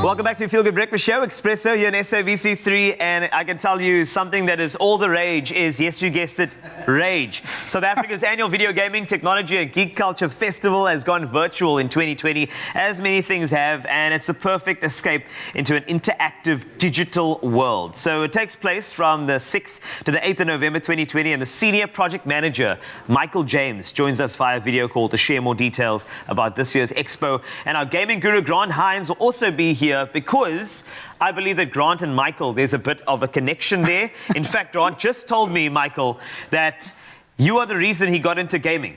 Welcome back to Feel Good Breakfast Show, Expresso here on SABC3, and I can tell you something that is all the rage is, yes, you guessed it, rage. South Africa's annual video gaming, technology and geek culture festival has gone virtual in 2020, as many things have, and it's the perfect escape into an interactive digital world. So it takes place from the 6th to the 8th of November 2020, and the senior project manager, Michael James, joins us via video call to share more details about this year's expo. And our gaming guru, Grant Hines, will also be here because I believe that Grant and Michael, there's a bit of a connection there. In fact, Grant just told me, Michael, that you are the reason he got into gaming.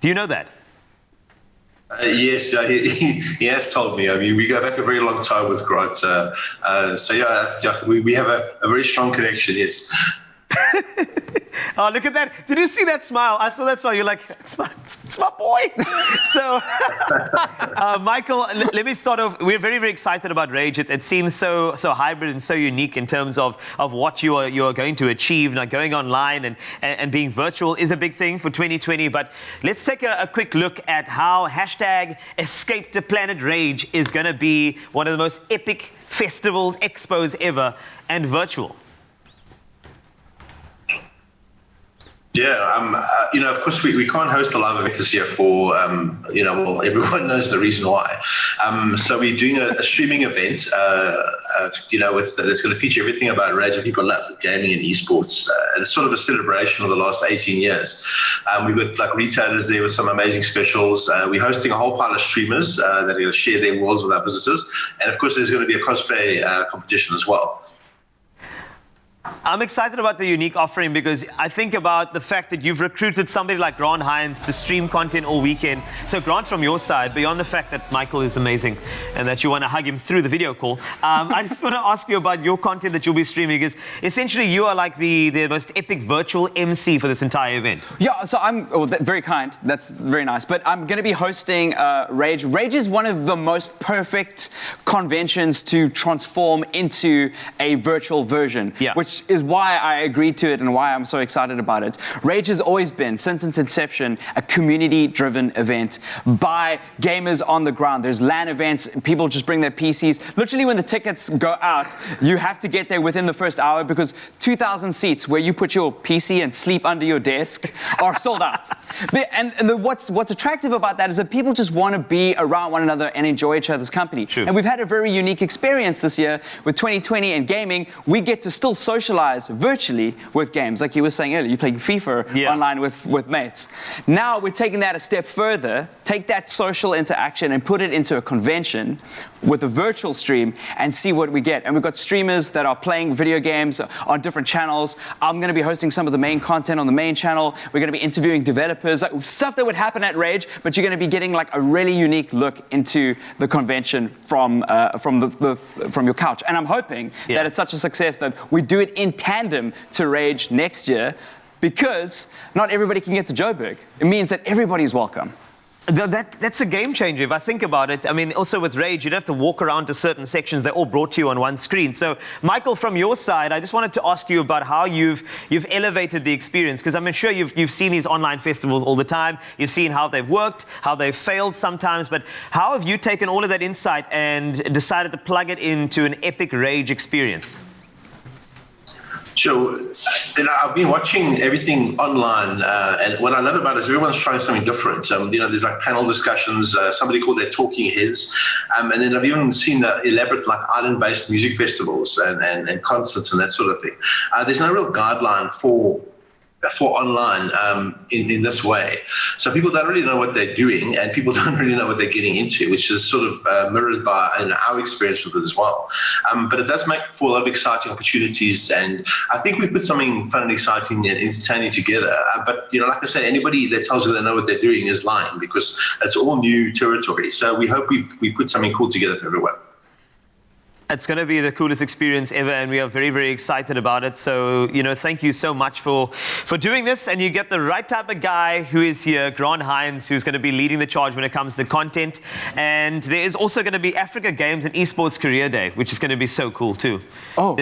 Do you know that? Yes, he has told me. I mean, we go back a very long time with Grant. So yeah, we have a very strong connection, yes. Oh, look at that. Did you see that smile? I saw that smile. You're like, it's my boy. So, Michael, let me start off. We're very, very excited about Rage. It seems so hybrid and so unique in terms of what you are going to achieve. Now, going online and being virtual is a big thing for 2020. But let's take a quick look at how hashtag Escape to Planet Rage is going to be one of the most epic festivals, expos ever, and virtual. Yeah, of course we can't host a live event this year for, well, everyone knows the reason why. So we're doing a streaming event, that's going to feature everything about Rage that people love, gaming and esports. And it's sort of a celebration of the last 18 years. We've got like retailers there with some amazing specials. We're hosting a whole pile of streamers that are going to share their worlds with our visitors. And of course, there's going to be a cosplay competition as well. I'm excited about the unique offering because I think about the fact that you've recruited somebody like Grant Hines to stream content all weekend. So Grant, from your side, beyond the fact that Michael is amazing and that you want to hug him through the video call, I just want to ask you about your content that you'll be streaming, because essentially you are like the most epic virtual MC for this entire event. Yeah, so very kind. That's very nice. But I'm going to be hosting Rage. Rage is one of the most perfect conventions to transform into a virtual version, which is why I agreed to it and why I'm so excited about it. Rage has always been, since its inception, a community-driven event by gamers on the ground. There's LAN events, people just bring their PCs. Literally, when the tickets go out, you have to get there within the first hour because 2,000 seats where you put your PC and sleep under your desk are sold out. What's attractive about that is that people just want to be around one another and enjoy each other's company. True. And we've had a very unique experience this year with 2020 and gaming. We get to still socialize virtually with games. Like you were saying earlier, you're playing FIFA online with mates. Now we're taking that a step further, take that social interaction and put it into a convention with a virtual stream and see what we get. And we've got streamers that are playing video games on different channels. I'm going to be hosting some of the main content on the main channel. We're going to be interviewing developers, like stuff that would happen at Rage, but you're going to be getting like a really unique look into the convention from your couch. And I'm hoping that it's such a success that we do it in tandem to Rage next year, because not everybody can get to Joburg. It means that everybody's welcome. That's a game changer if I think about it. I mean, also with Rage, you'd have to walk around to certain sections. They're all brought to you on one screen. So, Michael, from your side, I just wanted to ask you about how you've elevated the experience, because I'm sure you've seen these online festivals all the time. You've seen how they've worked, how they've failed sometimes. But how have you taken all of that insight and decided to plug it into an epic Rage experience? Sure. I've been watching everything online, and what I love about it is everyone's trying something different. There's like panel discussions, somebody called their talking heads, and then I've even seen elaborate like island-based music festivals and concerts and that sort of thing. There's no real guideline for online in this way. So people don't really know what they're doing, and people don't really know what they're getting into, which is sort of mirrored by our experience with it as well. But it does make for a lot of exciting opportunities, and I think we've put something fun and exciting and entertaining together. But, like I said, anybody that tells you they know what they're doing is lying, because it's all new territory. So we hope we put something cool together for everyone. It's going to be the coolest experience ever, and we are very, very excited about it. So, thank you so much for doing this. And you get the right type of guy who is here, Grant Hines, who's going to be leading the charge when it comes to content. And there is also going to be Africa Games and Esports Career Day, which is going to be so cool too. Oh.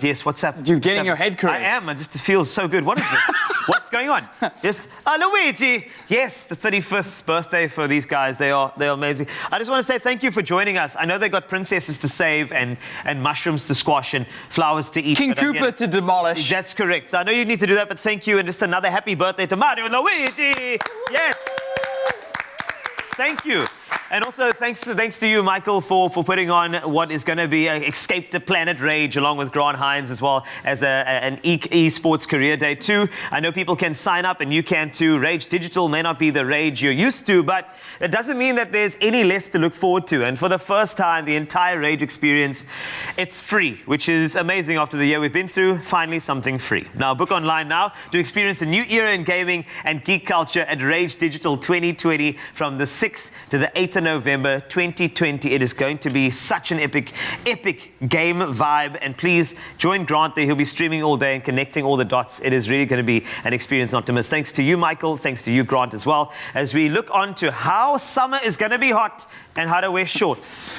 Yes, what's up? You're getting your head caressed. I am. I just feel so good. What is this? What's going on? Yes, Luigi. Yes, the 35th birthday for these guys. They are amazing. I just want to say thank you for joining us. I know they got princesses to save and mushrooms to squash and flowers to eat. King Koopa to demolish. That's correct. So I know you need to do that, but thank you. And just another happy birthday to Mario and Luigi. Yes. Thank you. And also thanks to you, Michael, for putting on what is going to be Escape to Planet Rage along with Grant Hines, as well as an eSports Career Day too. I know people can sign up and you can too. Rage Digital may not be the Rage you're used to, but it doesn't mean that there's any less to look forward to. And for the first time, the entire Rage experience, it's free, which is amazing after the year we've been through. Finally, something free. Now, book online now to experience a new era in gaming and geek culture at Rage Digital 2020 from the 6th to the 8th of November 2020. It is going to be such an epic game vibe. And please join Grant there. He'll be streaming all day and connecting all the dots. It is really going to be an experience not to miss. Thanks to you, Michael. Thanks to you, Grant, as well, as we look on to how summer is going to be hot and how to wear shorts.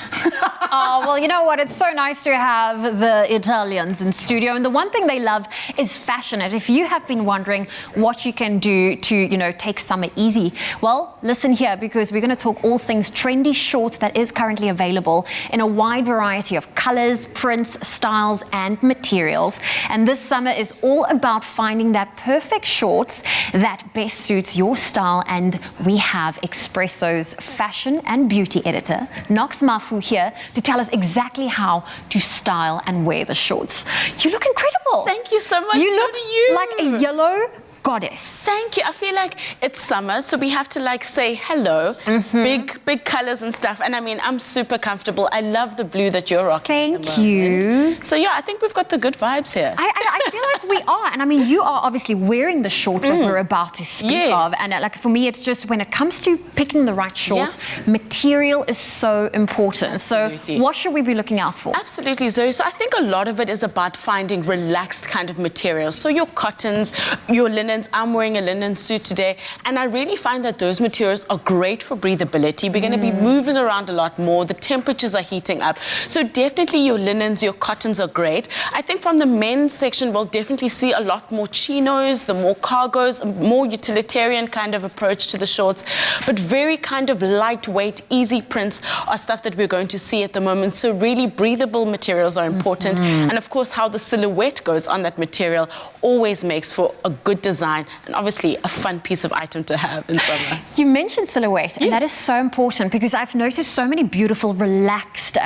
Oh, well, you know what? It's so nice to have the Italians in studio. And the one thing they love is fashion. And if you have been wondering what you can do to, take summer easy, well, listen here, because we're going to talk all things trendy shorts that is currently available in a wide variety of colors, prints, styles, and materials. And this summer is all about finding that perfect shorts that best suits your style. And we have Expresso's fashion and beauty editor, Knox Mafu, here to tell us exactly how to style and wear the shorts. You look incredible. Thank you so much. You so look do you. like a yellow goddess. Thank you. I feel like it's summer, so we have to say hello. Big colors and stuff. And I mean, I'm super comfortable. I love the blue that you're rocking. Thank you. So yeah, I think we've got the good vibes here. I feel like we are. And I mean, you are obviously wearing the shorts that we're about to speak of. And for me, it's just when it comes to picking the right shorts, material is so important. Absolutely. So what should we be looking out for? Absolutely, Zoe. So I think a lot of it is about finding relaxed kind of materials. So your cottons, your linens. I'm wearing a linen suit today, and I really find that those materials are great for breathability. We're going to be moving around a lot more. The temperatures are heating up. So definitely your linens, your cottons are great. I think from the men's section, we'll definitely see a lot more chinos, the more cargos, a more utilitarian kind of approach to the shorts, but very kind of lightweight, easy prints are stuff that we're going to see at the moment. So really breathable materials are important. And of course, how the silhouette goes on that material always makes for a good design and obviously a fun piece of item to have in summer. You mentioned silhouette, and that is so important because I've noticed so many beautiful, relaxed,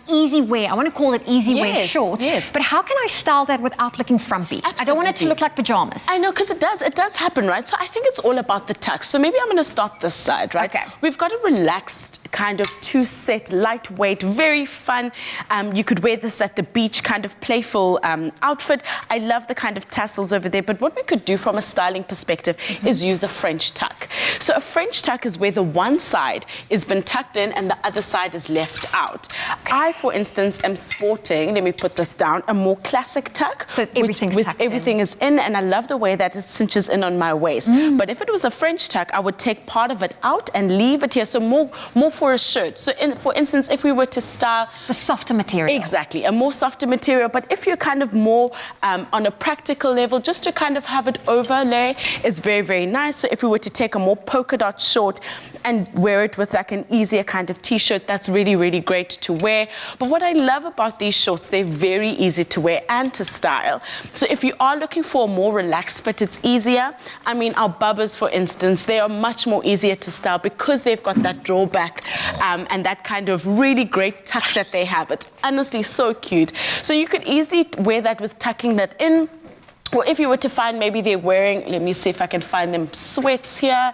easy wear. I want to call it easy wear shorts. But how can I style that without looking frumpy? Absolutely. I don't want it to look like pajamas. I know, because it does happen, right? So I think it's all about the tuck. So maybe I'm going to start this side, right? Okay. We've got a relaxed kind of two-set, lightweight, very fun. You could wear this at the beach, kind of playful outfit. I love the kind of tassels over there, but what we could do from a styling perspective is use a French tuck. So a French tuck is where the one side has been tucked in and the other side is left out. I, for instance, am sporting, let me put this down, a more classic tuck. So everything's tucked everything is in, and I love the way that it cinches in on my waist. But if it was a French tuck, I would take part of it out and leave it here. So more for a shirt. So for instance, if we were to style the softer material. Exactly, a more softer material. But if you're kind of more on a practical level, just to kind of have it overlay is very, very nice. So if we were to take a more polka dot short and wear it with like an easier kind of t-shirt, that's really, really great to wear. But what I love about these shorts, they're very easy to wear and to style. So if you are looking for a more relaxed fit, it's easier. I mean, our bubbas, for instance, they are much more easier to style because they've got that drawback and that kind of really great tuck that they have. It's honestly so cute. So you could easily wear that with tucking that in, or if you were to find maybe they're wearing, let me see if I can find them, sweats here.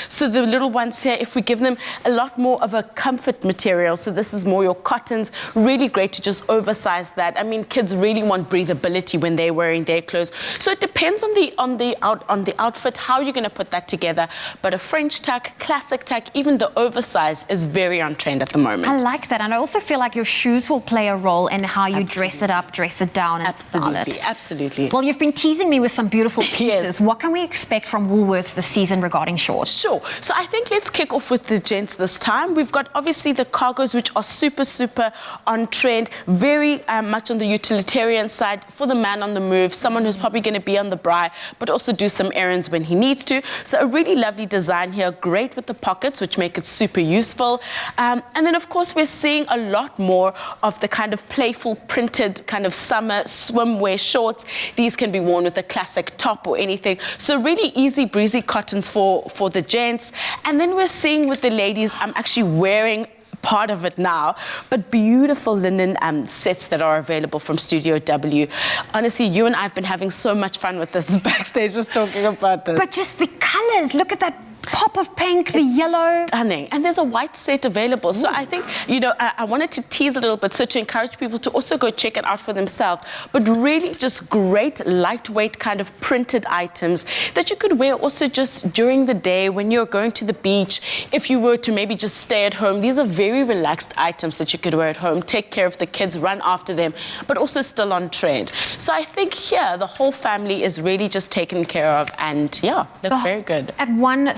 So the little ones here, if we give them a lot more of a comfort material, so this is more your cottons, really great to just oversize that. I mean, kids really want breathability when they're wearing their clothes. So it depends on the outfit, how you're going to put that together. But a French tuck, classic tuck, even the oversize is very on trend at the moment. I like that. And I also feel like your shoes will play a role in how you dress it up, dress it down, and style it. Absolutely. Well, you've been teasing me with some beautiful pieces. What can we expect from Woolworths this season regarding shorts? Sure. So I think let's kick off with the gents this time. We've got obviously the cargos, which are super on trend, very much on the utilitarian side for the man on the move, someone who's probably going to be on the braai, but also do some errands when he needs to. So a really lovely design here, great with the pockets, which make it super useful. And then, of course, we're seeing a lot more of the kind of playful printed kind of summer swimwear shorts. These can be worn with a classic top or anything. So really easy breezy cottons for the gents. And then we're seeing with the ladies, I'm actually wearing part of it now, but beautiful linen sets that are available from Studio W. Honestly, you and I have been having so much fun with this backstage, just talking about this. But just the colors, look at that pop of pink, the yellow. Stunning. And there's a white set available. So I think, you know, I wanted to tease a little bit, so to encourage people to also go check it out for themselves. But really just great, lightweight kind of printed items that you could wear also just during the day when you're going to the beach. If you were to maybe just stay at home, these are very relaxed items that you could wear at home, take care of the kids, run after them, but also still on trend. So I think here, the whole family is really just taken care of and, yeah, look very good. At one...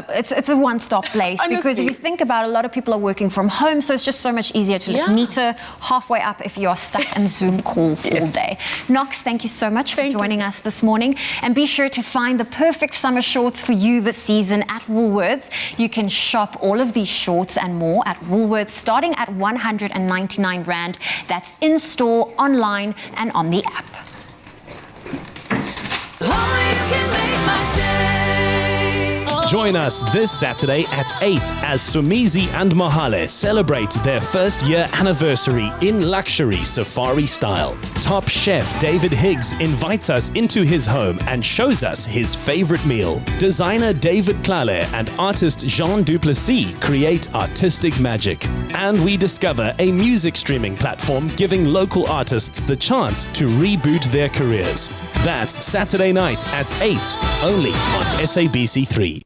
It's a one-stop place. Honestly. Because if you think about it, a lot of people are working from home, so it's just so much easier to look neater halfway up if you're stuck in Zoom calls all day. Knox, thank you so much for joining us this morning. And be sure to find the perfect summer shorts for you this season at Woolworths. You can shop all of these shorts and more at Woolworths starting at 199 Rand. That's in-store, online and on the app. Join us this Saturday at 8 as Somizi and Mahale celebrate their first year anniversary in luxury safari style. Top chef David Higgs invites us into his home and shows us his favorite meal. Designer David Klale and artist Jean Duplessis create artistic magic. And we discover a music streaming platform giving local artists the chance to reboot their careers. That's Saturday night at 8, only on SABC3.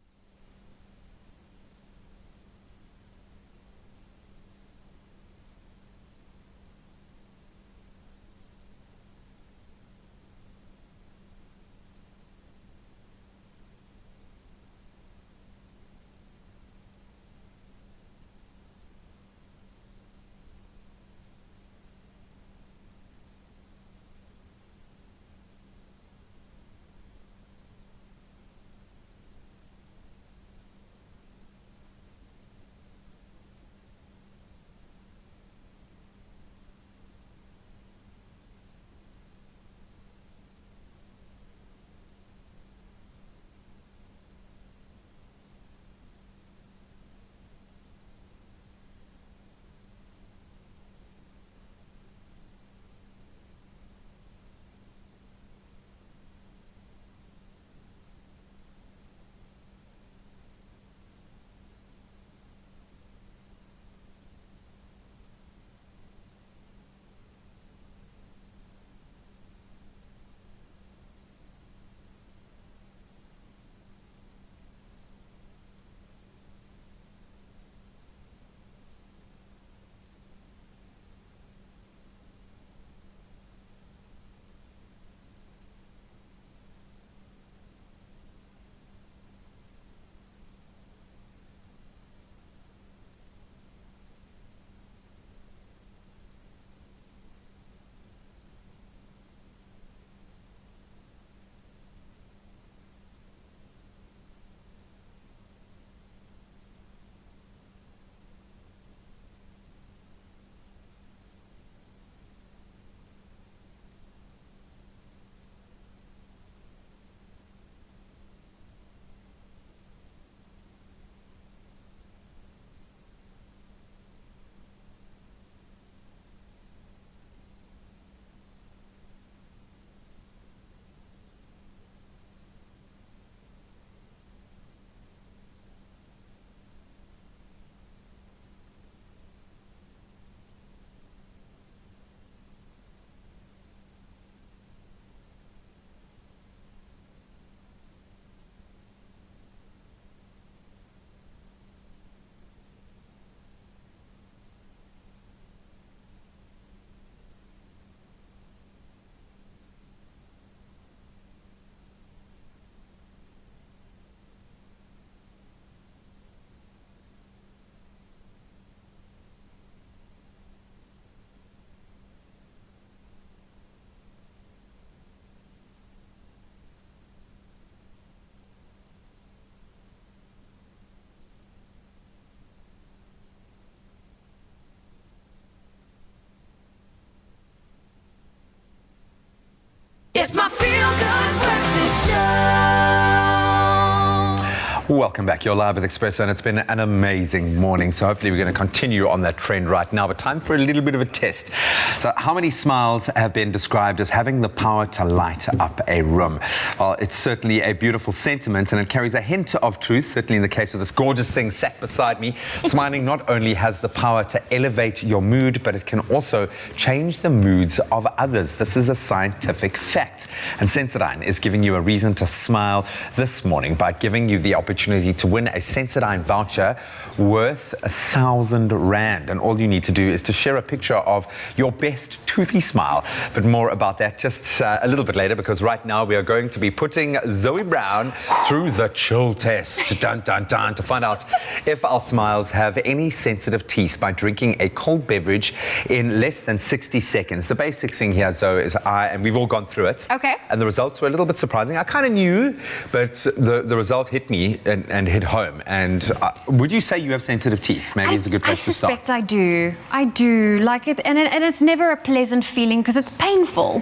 Welcome back. You're live with Expresso, and it's been an amazing morning. So hopefully we're going to continue on that trend right now. But time for a little bit of a test. So how many smiles have been described as having the power to light up a room? Well, it's certainly a beautiful sentiment, and it carries a hint of truth, certainly in the case of this gorgeous thing sat beside me. Smiling not only has the power to elevate your mood, but it can also change the moods of others. This is a scientific fact. And Sensodyne is giving you a reason to smile this morning by giving you the opportunity to win a Sensodyne voucher worth R1,000. And all you need to do is to share a picture of your best toothy smile. But more about that just a little bit later, because right now we are going to be putting Zoe Brown through the chill test. Dun, dun, dun, to find out if our smiles have any sensitive teeth by drinking a cold beverage in less than 60 seconds. The basic thing here, Zoe, is and we've all gone through it. Okay. And the results were a little bit surprising. I kind of knew, but the result hit me and hit home. And would you say you have sensitive teeth? Maybe it's a good place to start. I suspect I do. I do. Like it, and it's never a pleasant feeling because it's painful.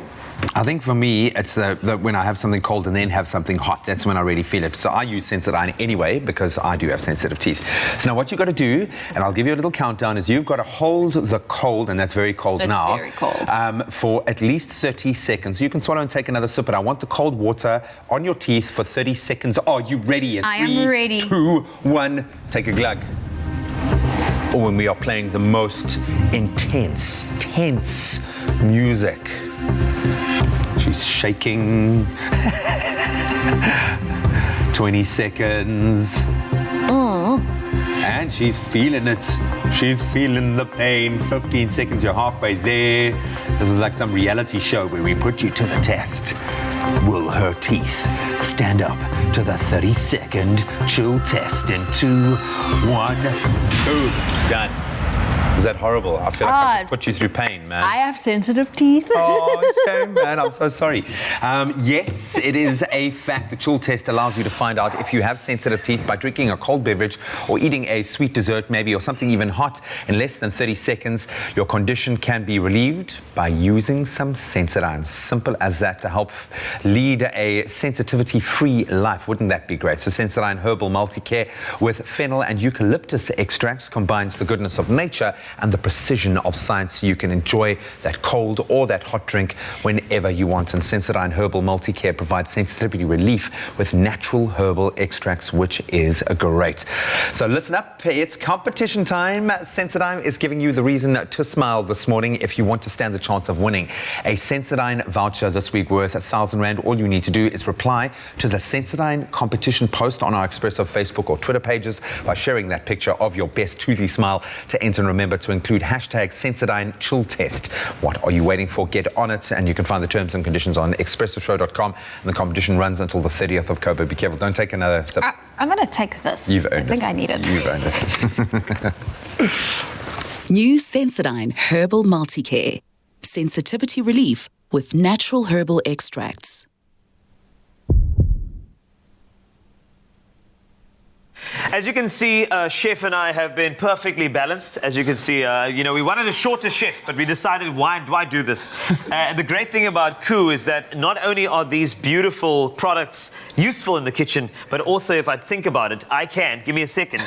I think for me, it's the when I have something cold and then have something hot, that's when I really feel it. So I use Sensodyne anyway because I do have sensitive teeth. So now what you've got to do, and I'll give you a little countdown, is you've got to hold the cold, and that's very cold now. Very cold. For at least 30 seconds. You can swallow and take another sip, but I want the cold water on your teeth for 30 seconds. Are you ready? I am ready. 2, 1, take a glug. Or when we are playing the most intense, tense music. She's shaking. 20 seconds. And she's feeling it. She's feeling the pain. 15 seconds, you're halfway there. This is like some reality show where we put you to the test. Will her teeth stand up to the 30-second chill test in 2, 1, boom, done. Is that horrible? I feel like I just put you through pain, man. I have sensitive teeth. Oh, shame, man. I'm so sorry. Yes, it is a fact. The chill test allows you to find out if you have sensitive teeth by drinking a cold beverage or eating a sweet dessert maybe, or something even hot in less than 30 seconds. Your condition can be relieved by using some Sensodyne. Simple as that, to help lead a sensitivity-free life. Wouldn't that be great? So Sensodyne Herbal Multicare with fennel and eucalyptus extracts combines the goodness of nature and the precision of science, so you can enjoy that cold or that hot drink whenever you want. And Sensodyne Herbal Multicare provides sensitivity relief with natural herbal extracts, which is great. So listen up, it's competition time. Sensodyne is giving you the reason to smile this morning if you want to stand the chance of winning a Sensodyne voucher this week worth R1,000. All you need to do is reply to the Sensodyne competition post on our Expresso Facebook or Twitter pages by sharing that picture of your best toothy smile. To enter, and remember to include hashtag Sensodyne Chill Test. What are you waiting for? Get on it, and you can find the terms and conditions on expressoshow.com. And the competition runs until the 30th of October. Be careful, don't take another sip. I'm going to take this. You've earned it. I think I need it. You've earned it. New Sensodyne Herbal Multicare. Sensitivity relief with natural herbal extracts. As you can see, Chef and I have been perfectly balanced. As you can see, we wanted a shorter chef, but we decided, why do this? And the great thing about Koo is that not only are these beautiful products useful in the kitchen, but also, if I think about it, I can, give me a second,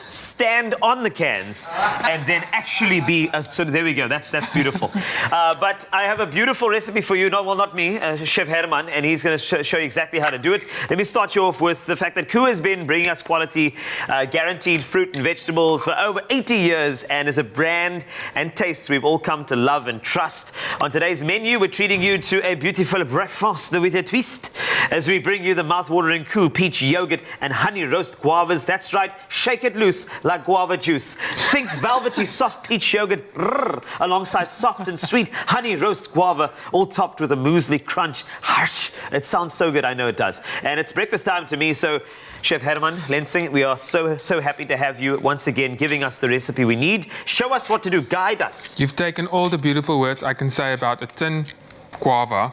stand on the cans and then actually be, so there we go, that's beautiful. But I have a beautiful recipe for you, not me, Chef Herman, and he's going to show you exactly how to do it. Let me start you off with the fact that Koo has been bringing us quality guaranteed fruit and vegetables for over 80 years and is a brand and taste we've all come to love and trust. On today's menu, we're treating you to a beautiful breakfast with a twist as we bring you the mouth-watering Koo peach yogurt and honey roast guavas. That's right, shake it loose like guava juice. Think velvety soft peach yogurt alongside soft and sweet honey roast guava, all topped with a muesli crunch. Harsh. It sounds so good, I know it does. And it's breakfast time to me, so Chef Herman Lensing, we are so happy to have you once again giving us the recipe we need. Show us what to do, guide us. You've taken all the beautiful words I can say about a tin guava.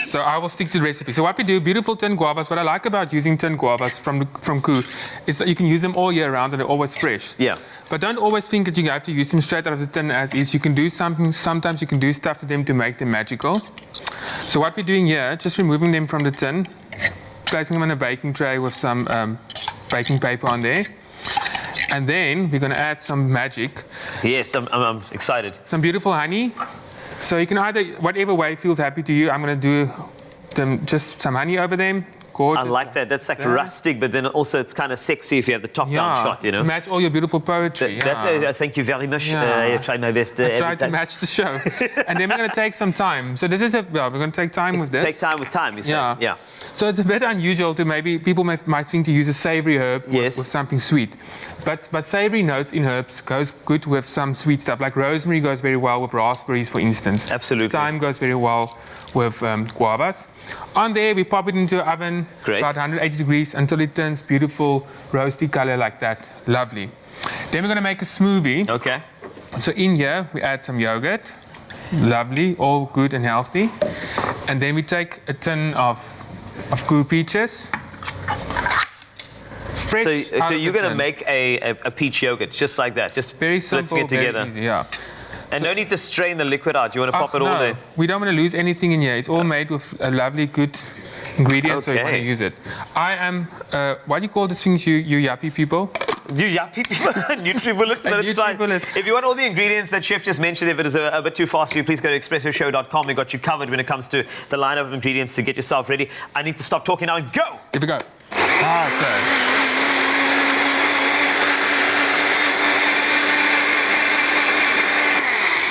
So I will stick to the recipe. So what we do, beautiful tin guavas. What I like about using tin guavas from Koo is that you can use them all year round and they're always fresh. Yeah. But don't always think that you have to use them straight out of the tin as is. You can do something, sometimes you can do stuff to them to make them magical. So what we're doing here, just removing them from the tin, placing them on a baking tray with some baking paper on there. And then we're going to add some magic. Yes, I'm excited. Some beautiful honey. So you can either, whatever way feels happy to you, I'm going to do just some honey over them. Gorgeous. I like that. That's like rustic, but then also it's kind of sexy if you have the top-down shot, you know? To match all your beautiful poetry. Thank you very much. I try my best. I try to match the show. And then we're going to take some time. So this is we're going to take time with this. Take time with time, you say? Yeah. So it's a bit unusual to maybe, people might think to use a savory herb with something sweet. But savory notes in herbs goes good with some sweet stuff. Like rosemary goes very well with raspberries, for instance. Absolutely. Thyme goes very well with guavas. On there, we pop it into the oven, about 180 degrees, until it turns beautiful, roasty color like that. Lovely. Then we're going to make a smoothie. Okay. So in here, we add some yogurt. Lovely, all good and healthy. And then we take a tin of Koo peaches. So you're going to make a peach yogurt, just like that. Just very simple, let's get together. very easy, yeah. And no need to strain the liquid out. You want to pop it all no. there? We don't want to lose anything in here. It's all made with a lovely, good ingredients, so you want to use it. I am, what do you call these things, you yuppie people? You yuppie people? Nutri-Bullets, but it's fine. If you want all the ingredients that Chef just mentioned, if it is a bit too fast for you, please go to expressoshow.com. We've got you covered when it comes to the lineup of ingredients to get yourself ready. I need to stop talking now and go! Here we go. Okay.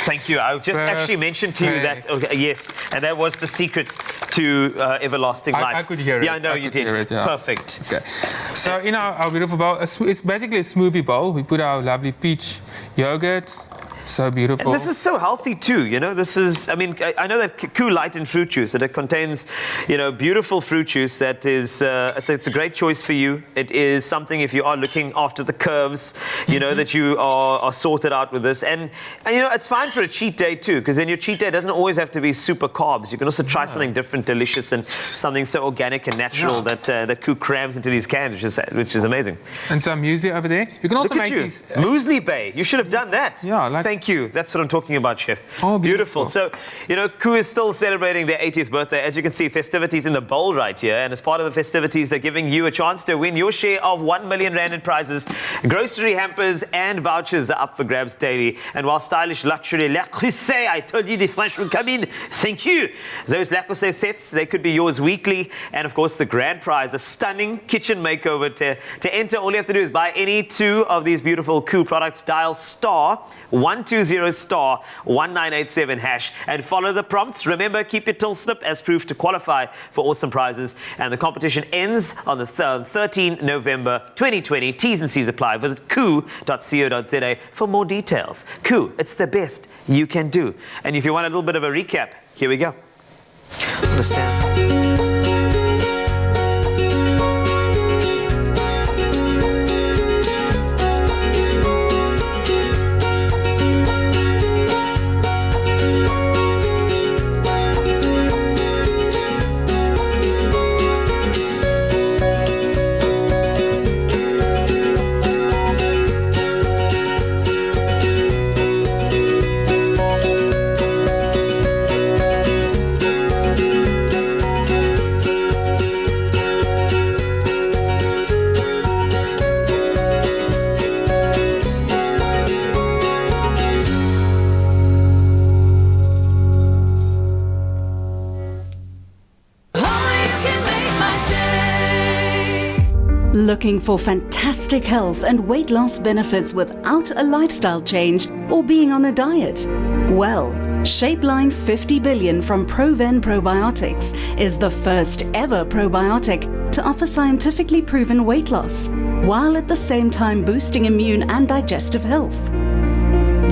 Thank you. I just actually mentioned to you that, yes, and that was the secret to everlasting life. I could hear it. Yeah, I know you did. Perfect. Okay. So in our beautiful bowl, it's basically a smoothie bowl. We put our lovely peach yogurt. So beautiful. And this is so healthy too, you know. This is, I mean, I know that Koo Lightened fruit juice, that it contains, you know, beautiful fruit juice that is, it's a great choice for you. It is something, if you are looking after the curves, you know, that you are sorted out with this. And you know, it's fine for a cheat day too, because then your cheat day doesn't always have to be super carbs. You can also try something different, delicious, and something so organic and natural that Koo crams into these cans, which is amazing. And some muesli over there. You can also make these. Muesli Bay. You should have done that. Yeah, Thank you. That's what I'm talking about, Chef. Oh, beautiful. So, you know, Koo is still celebrating their 80th birthday. As you can see, festivities in the bowl right here. And as part of the festivities, they're giving you a chance to win your share of 1 million rand in prizes. Grocery hampers and vouchers are up for grabs daily. And while stylish luxury Le Creuset, I told you the French would come in. Thank you. Those Le Creuset sets, they could be yours weekly. And of course, the grand prize, a stunning kitchen makeover. To enter, all you have to do is buy any 2 of these beautiful Koo products. Dial *120 *1987 hash and follow the prompts. Remember, keep your till slip as proof to qualify for awesome prizes. And the competition ends on the 13 November 2020. T's and C's apply. Visit koo.co.za for more details. Koo, it's the best you can do. And if you want a little bit of a recap, here we go. Understand? Looking for fantastic health and weight loss benefits without a lifestyle change or being on a diet? Well, Shapeline 50 Billion from Proven Probiotics is the first ever probiotic to offer scientifically proven weight loss, while at the same time boosting immune and digestive health.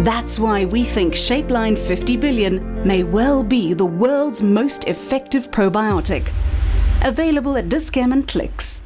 That's why we think Shapeline 50 Billion may well be the world's most effective probiotic. Available at Dis-Chem and Clicks.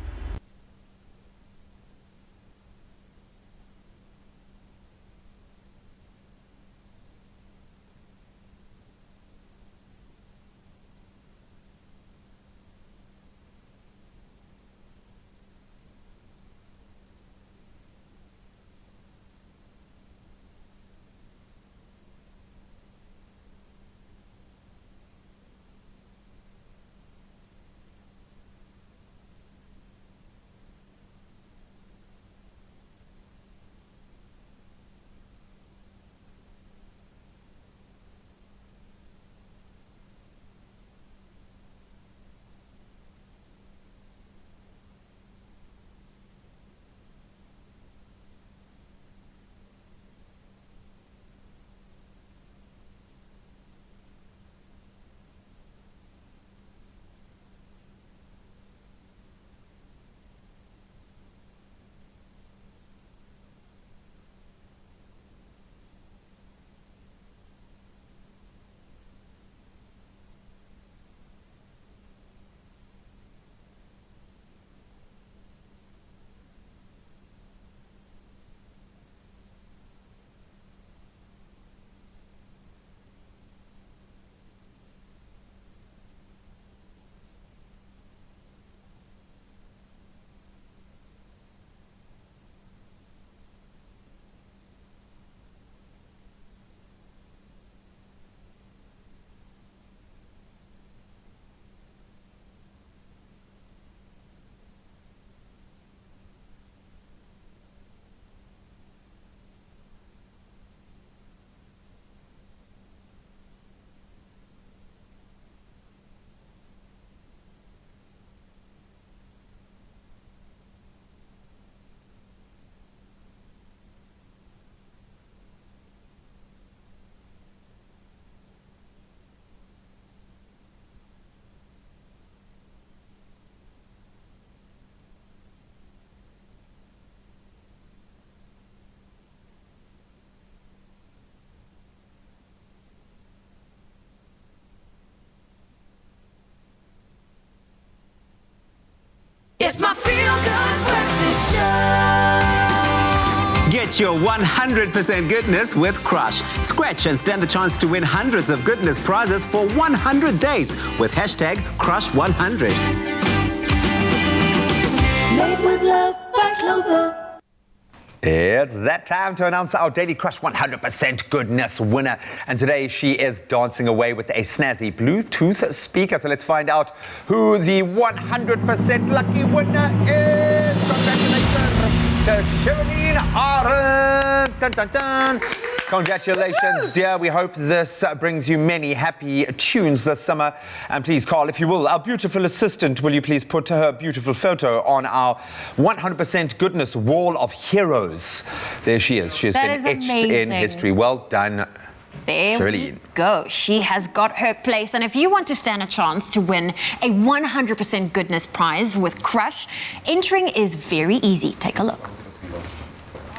Get your 100% goodness with Crush. Scratch and stand the chance to win hundreds of goodness prizes for 100 days with hashtag Crush100. Made with love by Clover. It's that time to announce our Daily Crush 100% Goodness winner. And today she is dancing away with a snazzy Bluetooth speaker. So let's find out who the 100% lucky winner is. Congratulations to Shirlene Arons. Dun, dun, dun. Congratulations, dear. We hope this brings you many happy tunes this summer. And please, Carl, if you will, our beautiful assistant, will you please put her beautiful photo on our 100% Goodness wall of heroes? There she is. She has been etched in history. Well done, There Shirlene. we go. She has got her place. And if you want to stand a chance to win a 100% Goodness prize with Crush, entering is very easy. Take a look.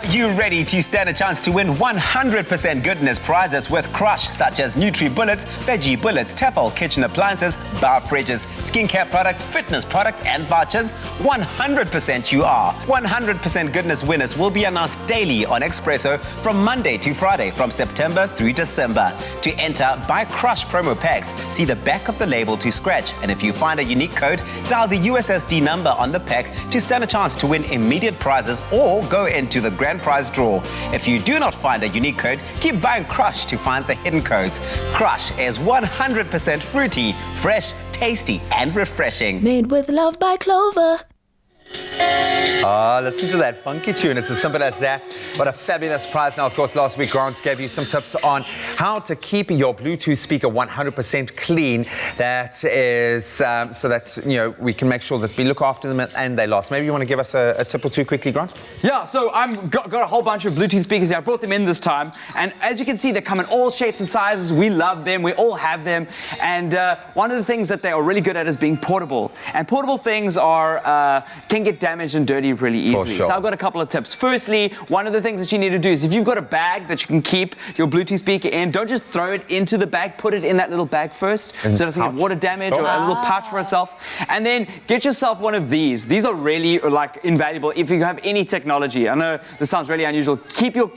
Are you ready to stand a chance to win 100% goodness prizes with Crush, such as Nutri-Bullets, Veggie Bullets, Tefal kitchen appliances, bar fridges, skincare products, fitness products, and vouchers? 100% you are. 100% goodness winners will be announced daily on Expresso from Monday to Friday from September through December. To enter, buy Crush promo packs. See the back of the label to scratch, and if you find a unique code, dial the USSD number on the pack to stand a chance to win immediate prizes or go into the grand prize draw. If you do not find a unique code, keep buying Crush to find the hidden codes. Crush is 100% fruity, fresh, tasty, and refreshing. Made with love by Clover. Ah, listen to that funky tune. It's as simple as that. What a fabulous prize. Now, of course, last week, Grant gave you some tips on how to keep your Bluetooth speaker 100% clean. That is so that, you know, we can make sure that we look after them and they last. Maybe you want to give us a tip or two quickly, Grant? Yeah, so I've got a whole bunch of Bluetooth speakers here. I brought them in this time. And as you can see, they come in all shapes and sizes. We love them. We all have them. And one of the things that they are really good at is being portable. And portable things are can get damaged and dirty really easily. Sure. So I've got a couple of tips. Firstly, one of the things that you need to do is if you've got a bag that you can keep your Bluetooth speaker in, don't just throw it into the bag, put it in that little bag first so it doesn't get water damage or a little pouch for itself. And then get yourself one of these. These are really like invaluable if you have any technology. I know this sounds really unusual. Keep your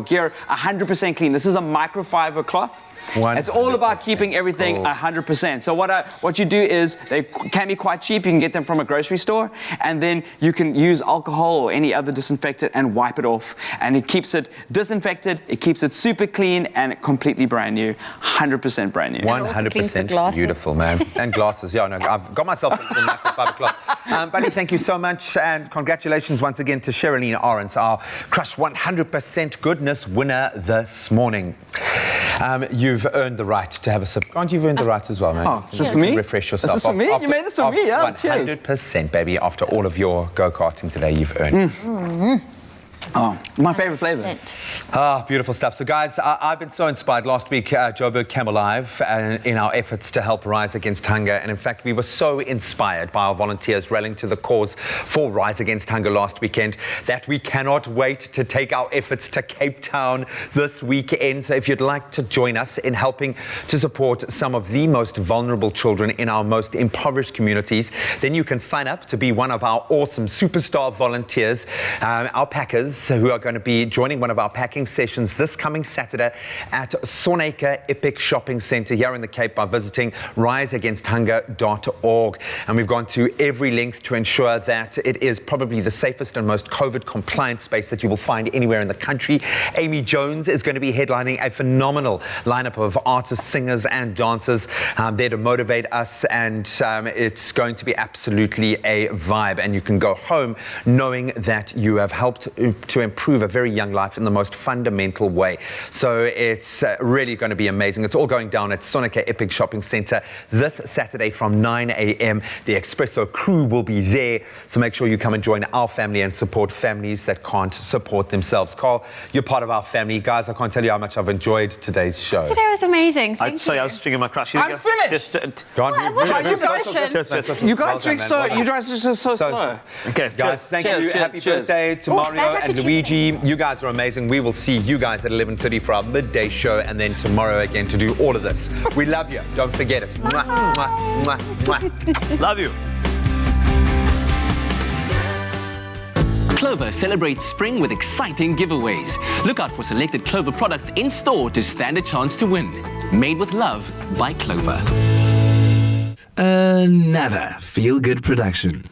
gear 100% clean. This is a microfiber cloth. It's all about keeping everything 100%. So what you do is they can be quite cheap. You can get them from a grocery store, and then you can use alcohol or any other disinfectant and wipe it off. And it keeps it disinfected, it keeps it super clean and completely brand new. 100% brand new. 100% beautiful, man. And glasses, yeah, no, I've got myself a little microfiber cloth. Buddy, thank you so much, and congratulations once again to Shirlene Arons, our Crush 100% Goodness winner this morning. You've earned the right to have a sip. Grant, you've earned the right as well, man. Oh, is this for me? Refresh yourself. Is this for me? You made this for me, yeah. 100%, baby. After all of your go-karting today, you've earned it. Oh, my favorite flavor. Ah, beautiful stuff. So, guys, I've been so inspired. Last week, Joburg came alive in our efforts to help Rise Against Hunger. And in fact, we were so inspired by our volunteers rallying to the cause for Rise Against Hunger last weekend that we cannot wait to take our efforts to Cape Town this weekend. So if you'd like to join us in helping to support some of the most vulnerable children in our most impoverished communities, then you can sign up to be one of our awesome superstar volunteers, our packers, who are going to be joining one of our packing sessions this coming Saturday at Sonneke Epic Shopping Centre here in the Cape by visiting riseagainsthunger.org. And we've gone to every length to ensure that it is probably the safest and most COVID compliant space that you will find anywhere in the country. Amy Jones is going to be headlining a phenomenal lineup of artists, singers and dancers there to motivate us, and it's going to be absolutely a vibe, and you can go home knowing that you have helped to improve a very young life in the most fundamental way. So it's really going to be amazing. It's all going down at Sonneke Epic Shopping Centre this Saturday from 9 a.m. The Expresso crew will be there, so make sure you come and join our family and support families that can't support themselves. Carl, you're part of our family. Guys, I can't tell you how much I've enjoyed today's show. Today was amazing. Thank you. Sorry, I was drinking my Crush. I'm finished. You guys drink so slow. Okay, guys, thank you. Happy birthday to Mario and Luigi. You guys are amazing. We will see you guys at 11:30 for our midday show, and then tomorrow again to do all of this. We love you. Don't forget it. Mwah, mwah, mwah, mwah. Love you. Clover celebrates spring with exciting giveaways. Look out for selected Clover products in store to stand a chance to win. Made with love by Clover. Another feel-good production.